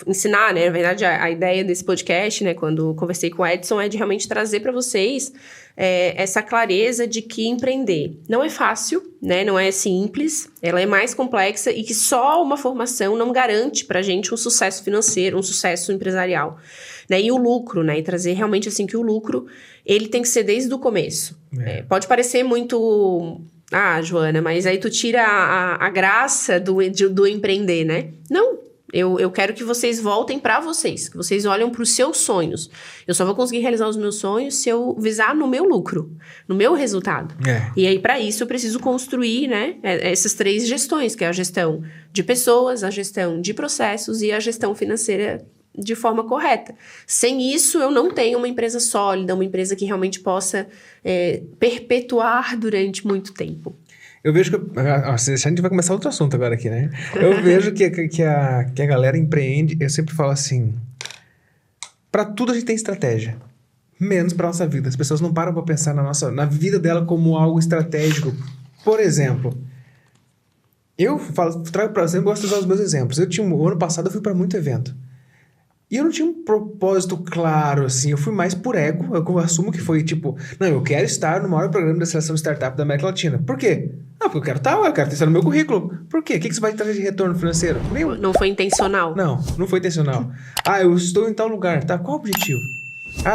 ensinar, né? Na verdade, a ideia desse podcast, né, quando conversei com o Edson, é de realmente trazer para vocês essa clareza de que empreender não é fácil, né? Não é simples, ela é mais complexa e que só uma formação não garante pra gente um sucesso financeiro, um sucesso empresarial, né? E o lucro, né? E trazer realmente assim que o lucro, ele tem que ser desde o começo. Pode parecer muito... Joana, mas aí tu tira a graça do empreender, né? Não. Eu quero que vocês voltem para vocês, que vocês olhem para os seus sonhos. Eu só vou conseguir realizar os meus sonhos se eu visar no meu lucro, no meu resultado. E aí, para isso, eu preciso construir, né, essas 3 gestões, que é a gestão de pessoas, a gestão de processos e a gestão financeira de forma correta. Sem isso, eu não tenho uma empresa sólida, uma empresa que realmente possa perpetuar durante muito tempo. Eu vejo que... A gente vai começar outro assunto agora aqui, né? Eu vejo que a galera empreende... Eu sempre falo assim... Pra tudo a gente tem estratégia. Menos pra nossa vida. As pessoas não param pra pensar na vida dela como algo estratégico. Por exemplo... Trago pra você, eu gosto de usar os meus exemplos. O ano passado eu fui pra muito evento. E eu não tinha um propósito claro, assim. Eu fui mais por ego. Eu assumo que foi tipo... Não, eu quero estar no maior programa de aceleração de startup da América Latina. Por quê? Porque eu quero ter isso no meu currículo. Por quê? O que isso vai trazer de retorno financeiro? Não foi intencional. Não foi intencional. Eu estou em tal lugar. Tá? Qual o objetivo?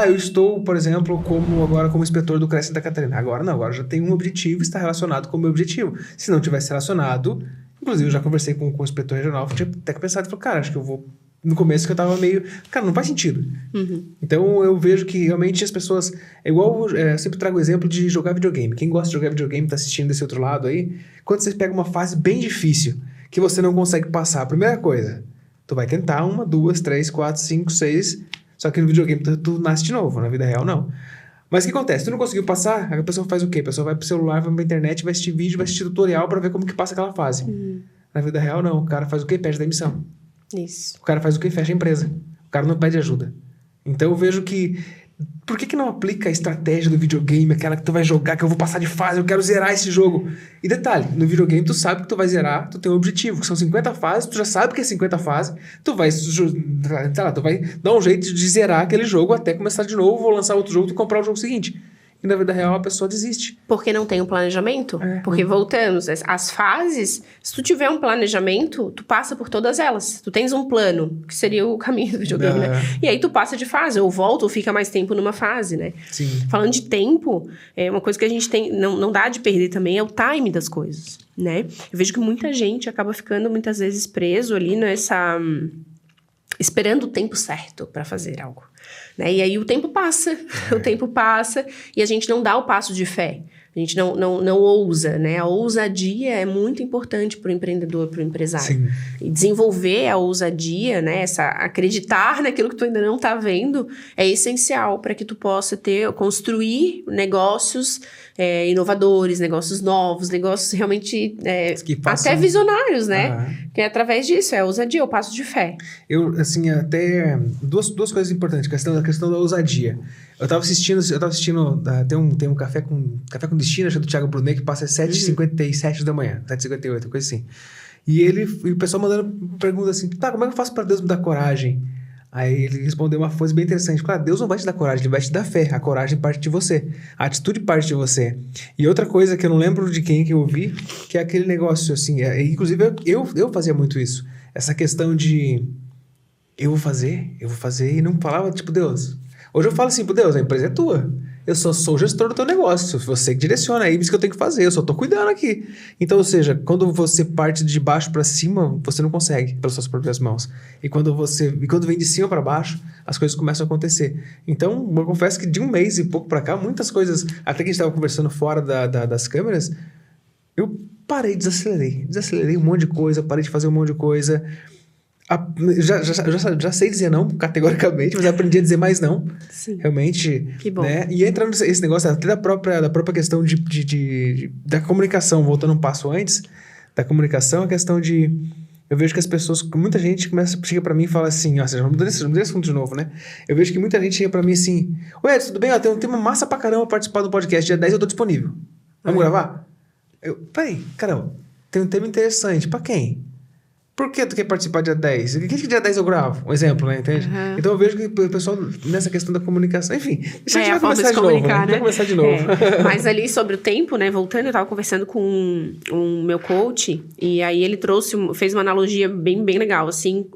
Eu estou, por exemplo, como inspetor do CREA Santa Catarina. Agora não, agora já tem um objetivo e está relacionado com o meu objetivo. Se não tivesse relacionado... Inclusive, eu já conversei com o inspetor regional. Eu tinha até pensado e falei, cara, acho que eu vou... No começo que eu tava meio... Cara, não faz sentido. Então, eu vejo que realmente as pessoas... É igual... eu sempre trago o exemplo de jogar videogame. Quem gosta de jogar videogame, tá assistindo desse outro lado aí... Quando você pega uma fase bem difícil, que você não consegue passar, a primeira coisa... Tu vai tentar 1, 2, 3, 4, 5, 6... Só que no videogame tu nasce de novo. Na vida real, não. Mas o que acontece? Tu não conseguiu passar, a pessoa faz o quê? A pessoa vai pro celular, vai pra internet, vai assistir vídeo, vai assistir tutorial pra ver como que passa aquela fase. Na vida real, não. O cara faz o quê? Pede demissão. Isso. O cara faz o quê? Fecha a empresa. O cara não pede ajuda. Então eu vejo que... Por que não aplica a estratégia do videogame, aquela que tu vai jogar, que eu vou passar de fase, eu quero zerar esse jogo? E detalhe, no videogame tu sabe que tu vai zerar, tu tem um objetivo, que são 50 fases, tu já sabe que é 50 fases, tu vai dar um jeito de zerar aquele jogo até começar de novo, ou lançar outro jogo, tu comprar o jogo seguinte. E na vida real a pessoa desiste. Porque não tem um planejamento? Porque voltamos, as fases, se tu tiver um planejamento, tu passa por todas elas. Tu tens um plano, que seria o caminho do videogame, né? E aí tu passa de fase, ou volta, ou fica mais tempo numa fase, né? Sim. Falando de tempo, uma coisa que a gente tem, não dá de perder também, é o time das coisas, né? Eu vejo que muita gente acaba ficando muitas vezes preso ali nessa... esperando o tempo certo para fazer algo. Né? E aí o tempo passa e a gente não dá o passo de fé. A gente não ousa, né? A ousadia é muito importante para o empreendedor, para o empresário. Sim. E desenvolver a ousadia, né? Acreditar naquilo que tu ainda não está vendo é essencial para que tu possa construir negócios inovadores, negócios novos, negócios realmente até visionários, né? Que é através disso, é a ousadia, o passo de fé. Eu, assim, até duas coisas importantes, a questão da ousadia. Eu tava assistindo tem um Café com Destino, acho, do Thiago Brunet, que passa às 7h57 da manhã, 7h58, coisa assim. E o pessoal mandando pergunta assim, tá, como é que eu faço para Deus me dar coragem? Aí ele respondeu uma coisa bem interessante. Claro, Deus não vai te dar coragem, Ele vai te dar fé. A coragem parte de você. A atitude parte de você. E outra coisa que eu não lembro de quem que eu ouvi, que é aquele negócio assim, inclusive eu fazia muito isso. Essa questão de eu vou fazer e não falava tipo, Deus. Hoje eu falo assim, Deus, a empresa é tua. Eu só sou o gestor do teu negócio. Você que direciona, é isso que eu tenho que fazer. Eu só tô cuidando aqui. Então, ou seja, quando você parte de baixo para cima, você não consegue pelas suas próprias mãos. E quando vem de cima para baixo, as coisas começam a acontecer. Então, eu confesso que de um mês e pouco para cá, muitas coisas, até que a gente estava conversando fora das câmeras, eu parei, desacelerei um monte de coisa, parei de fazer um monte de coisa. Já sei dizer não, categoricamente, mas aprendi a dizer mais não. Sim. Realmente. Que bom. Né? E entrando nesse negócio até da própria questão da comunicação, voltando um passo antes, da comunicação, a questão de... Eu vejo que as pessoas, muita gente chega pra mim e fala assim, ó, vamos mudar esse assunto de novo, né? Eu vejo que muita gente chega pra mim assim, oi, Edson, tudo bem? Tem um tema massa pra caramba participar do podcast, dia 10 eu tô disponível. Vamos gravar? Peraí, caramba, tem um tema interessante, pra quem? Por que tu quer participar dia 10? O que dia 10 eu gravo? Um exemplo, né? Entende? Uhum. Então eu vejo que o pessoal, nessa questão da comunicação... Enfim, deixa a gente começar de novo, né? Vai começar de novo. Mas ali sobre o tempo, né? Voltando, eu tava conversando com um meu coach, e aí ele fez uma analogia bem legal, assim,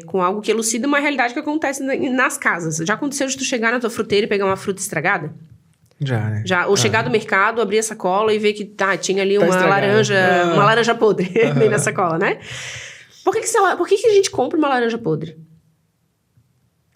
com algo que elucida uma realidade que acontece nas casas. Já aconteceu de tu chegar na tua fruteira e pegar uma fruta estragada? Já, né? Ou chegar do mercado, abrir a sacola e ver que tinha ali uma laranja podre dentro da sacola, né? Por que a gente compra uma laranja podre?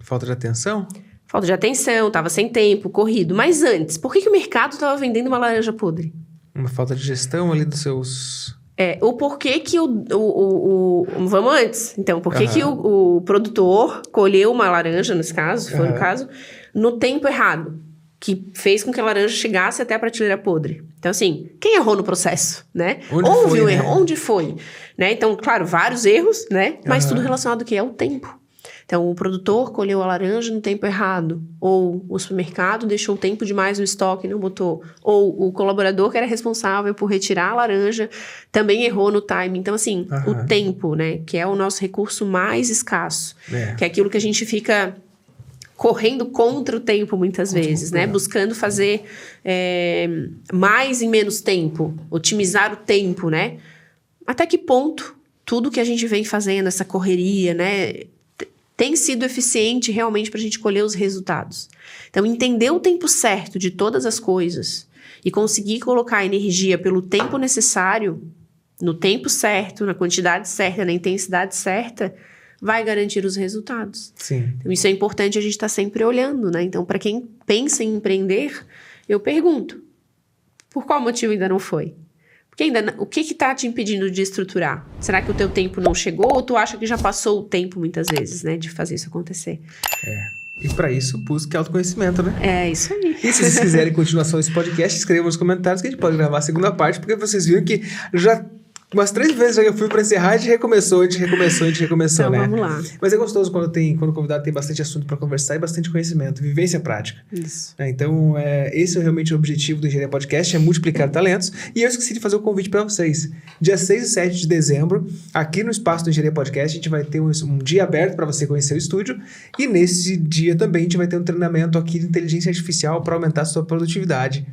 Falta de atenção? Falta de atenção, tava sem tempo, corrido. Mas antes, por que o mercado tava vendendo uma laranja podre? Uma falta de gestão ali dos seus... O porquê que vamos antes. Então, por que o produtor colheu uma laranja, nesse caso, se for no caso, no tempo errado? Que fez com que a laranja chegasse até a prateleira podre. Então, assim, quem errou no processo, né? Houve um erro. Onde foi? Né? Então, claro, vários erros, né? Mas tudo relacionado ao tempo. Então, o produtor colheu a laranja no tempo errado. Ou o supermercado deixou tempo demais no estoque e não botou. Ou o colaborador que era responsável por retirar a laranja também errou no timing. Então, assim, o tempo, né? Que é o nosso recurso mais escasso. Que é aquilo que a gente fica... correndo contra o tempo muitas vezes, né? Buscando fazer mais em menos tempo, otimizar o tempo, né? Até que ponto tudo que a gente vem fazendo, essa correria, né? Tem sido eficiente realmente para a gente colher os resultados. Então, entender o tempo certo de todas as coisas e conseguir colocar a energia pelo tempo necessário, no tempo certo, na quantidade certa, na intensidade certa, vai garantir os resultados. Sim. Então, isso é importante a gente estar sempre olhando, né? Então, para quem pensa em empreender, eu pergunto, por qual motivo ainda não foi? Porque o que está te impedindo de estruturar? Será que o teu tempo não chegou ou tu acha que já passou o tempo, muitas vezes, né? De fazer isso acontecer. E para isso, busque autoconhecimento, né? É isso aí. E se vocês quiserem continuação desse podcast, escrevam nos comentários que a gente pode gravar a segunda parte, porque vocês viram que já... umas 3 vezes já eu fui pra encerrar, a gente recomeçou, então, né? Vamos lá. Mas é gostoso quando o convidado tem bastante assunto pra conversar e bastante conhecimento, vivência prática. Isso. Então, esse é realmente o objetivo do Engenharia Podcast, é multiplicar talentos. E eu esqueci de fazer o convite pra vocês. Dia 6 e 7 de dezembro, aqui no espaço do Engenharia Podcast, a gente vai ter um dia aberto pra você conhecer o estúdio. E nesse dia também a gente vai ter um treinamento aqui de inteligência artificial pra aumentar a sua produtividade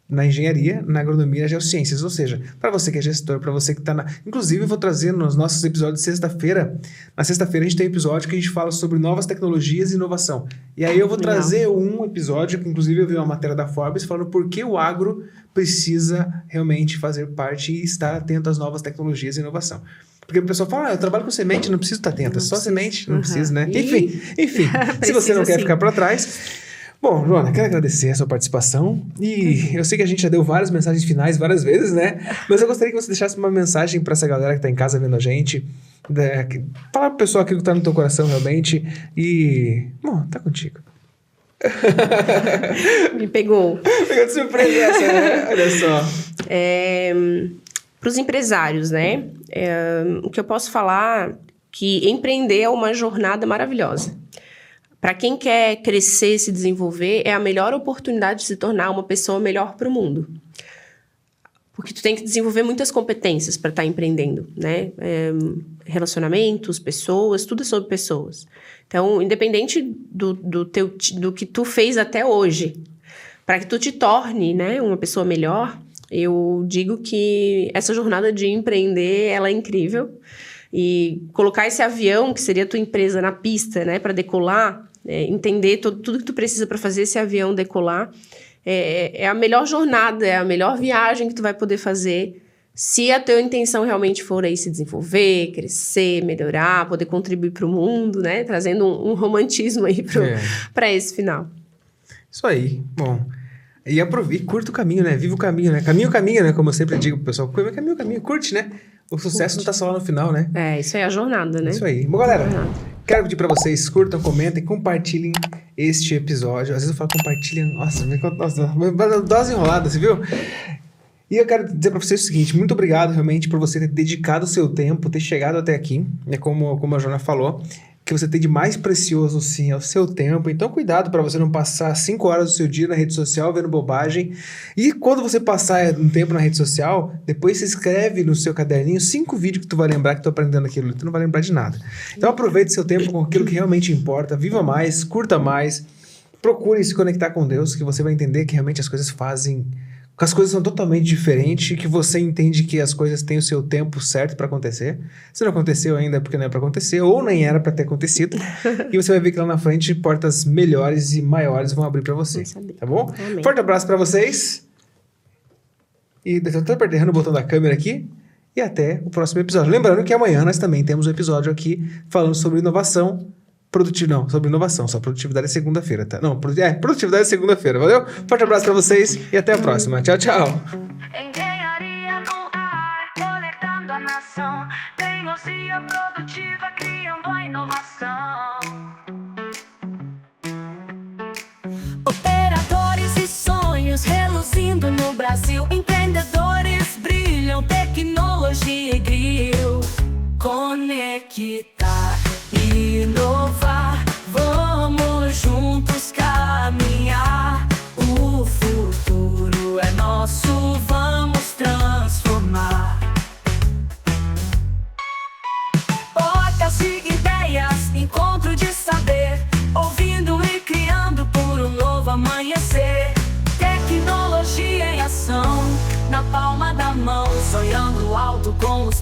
na engenharia, na agronomia e nas geociências. Ou seja, para você que é gestor, para você que está na... Inclusive, eu vou trazer nos nossos episódios de sexta-feira. Na sexta-feira a gente tem um episódio que a gente fala sobre novas tecnologias e inovação. E aí eu vou trazer um episódio, que inclusive eu vi uma matéria da Forbes, falando por que o agro precisa realmente fazer parte e estar atento às novas tecnologias e inovação. Porque o pessoal fala, eu trabalho com semente, não preciso estar atento, é só semente, não precisa, né? Enfim, se você não quer ficar para trás... Bom, Joana, quero agradecer a sua participação e eu sei que a gente já deu várias mensagens finais várias vezes, né? Mas eu gostaria que você deixasse uma mensagem para essa galera que tá em casa vendo a gente, falar pro pessoal aquilo que tá no teu coração realmente e... Bom, tá contigo. Me pegou. Pegou de surpresa essa, né? Olha só. Para os empresários, né? O que eu posso falar que empreender é uma jornada maravilhosa. Para quem quer crescer, se desenvolver, é a melhor oportunidade de se tornar uma pessoa melhor para o mundo. Porque tu tem que desenvolver muitas competências para estar empreendendo, né? Relacionamentos, pessoas, tudo é sobre pessoas. Então, independente do que tu fez até hoje, para que tu te torne, né, uma pessoa melhor, eu digo que essa jornada de empreender, ela é incrível. E colocar esse avião, que seria a tua empresa, na pista, né, para decolar, entender tudo que tu precisa para fazer esse avião decolar, é a melhor jornada, é a melhor viagem que tu vai poder fazer, se a tua intenção realmente for aí se desenvolver, crescer, melhorar, poder contribuir para o mundo, né, trazendo um romantismo aí para esse final. Isso aí, bom... E aproveite, curta o caminho, né? Viva o caminho, né? Caminho, né? Como eu sempre digo pro pessoal. Caminho, curte, né? O sucesso não tá só lá no final, né? Isso aí é a jornada, né? Isso aí. Bom, galera, quero pedir pra vocês, curtam, comentem, compartilhem este episódio. Às vezes eu falo compartilhem, nossa, dose enrolada, você viu? E eu quero dizer pra vocês o seguinte, muito obrigado realmente por você ter dedicado o seu tempo, ter chegado até aqui, né? Como a Joana falou, que você tem de mais precioso, sim, é o seu tempo. Então, cuidado para você não passar 5 horas do seu dia na rede social vendo bobagem. E quando você passar um tempo na rede social, depois você escreve no seu caderninho 5 vídeos que tu vai lembrar que tu aprendendo aquilo. Tu não vai lembrar de nada. Então, aproveite seu tempo com aquilo que realmente importa. Viva mais, curta mais. Procure se conectar com Deus, que você vai entender que realmente as coisas as coisas são totalmente diferentes, que você entende que as coisas têm o seu tempo certo para acontecer. Se não aconteceu ainda é porque não é para acontecer, ou nem era para ter acontecido. E você vai ver que lá na frente portas melhores e maiores vão abrir para você. Tá bom? Amém. Forte abraço para vocês. E eu tô apertando o botão da câmera aqui. E até o próximo episódio. Lembrando que amanhã nós também temos um episódio aqui falando sobre inovação. Sobre inovação, só produtividade é segunda-feira, tá? Não, produtividade é segunda-feira, valeu? Forte abraço pra vocês e até a próxima. Tchau, tchau. Engenharia no ar, conectando a nação. Tecnologia produtiva, criando a inovação. Operadores e sonhos reluzindo no Brasil. Empreendedores brilham, tecnologia e grill. Conectar, inovar, vamos juntos caminhar. O futuro é nosso, vamos transformar. Portas de ideias, encontro de saber, ouvindo e criando por um novo amanhecer. Tecnologia em ação, na palma da mão, sonhando alto com os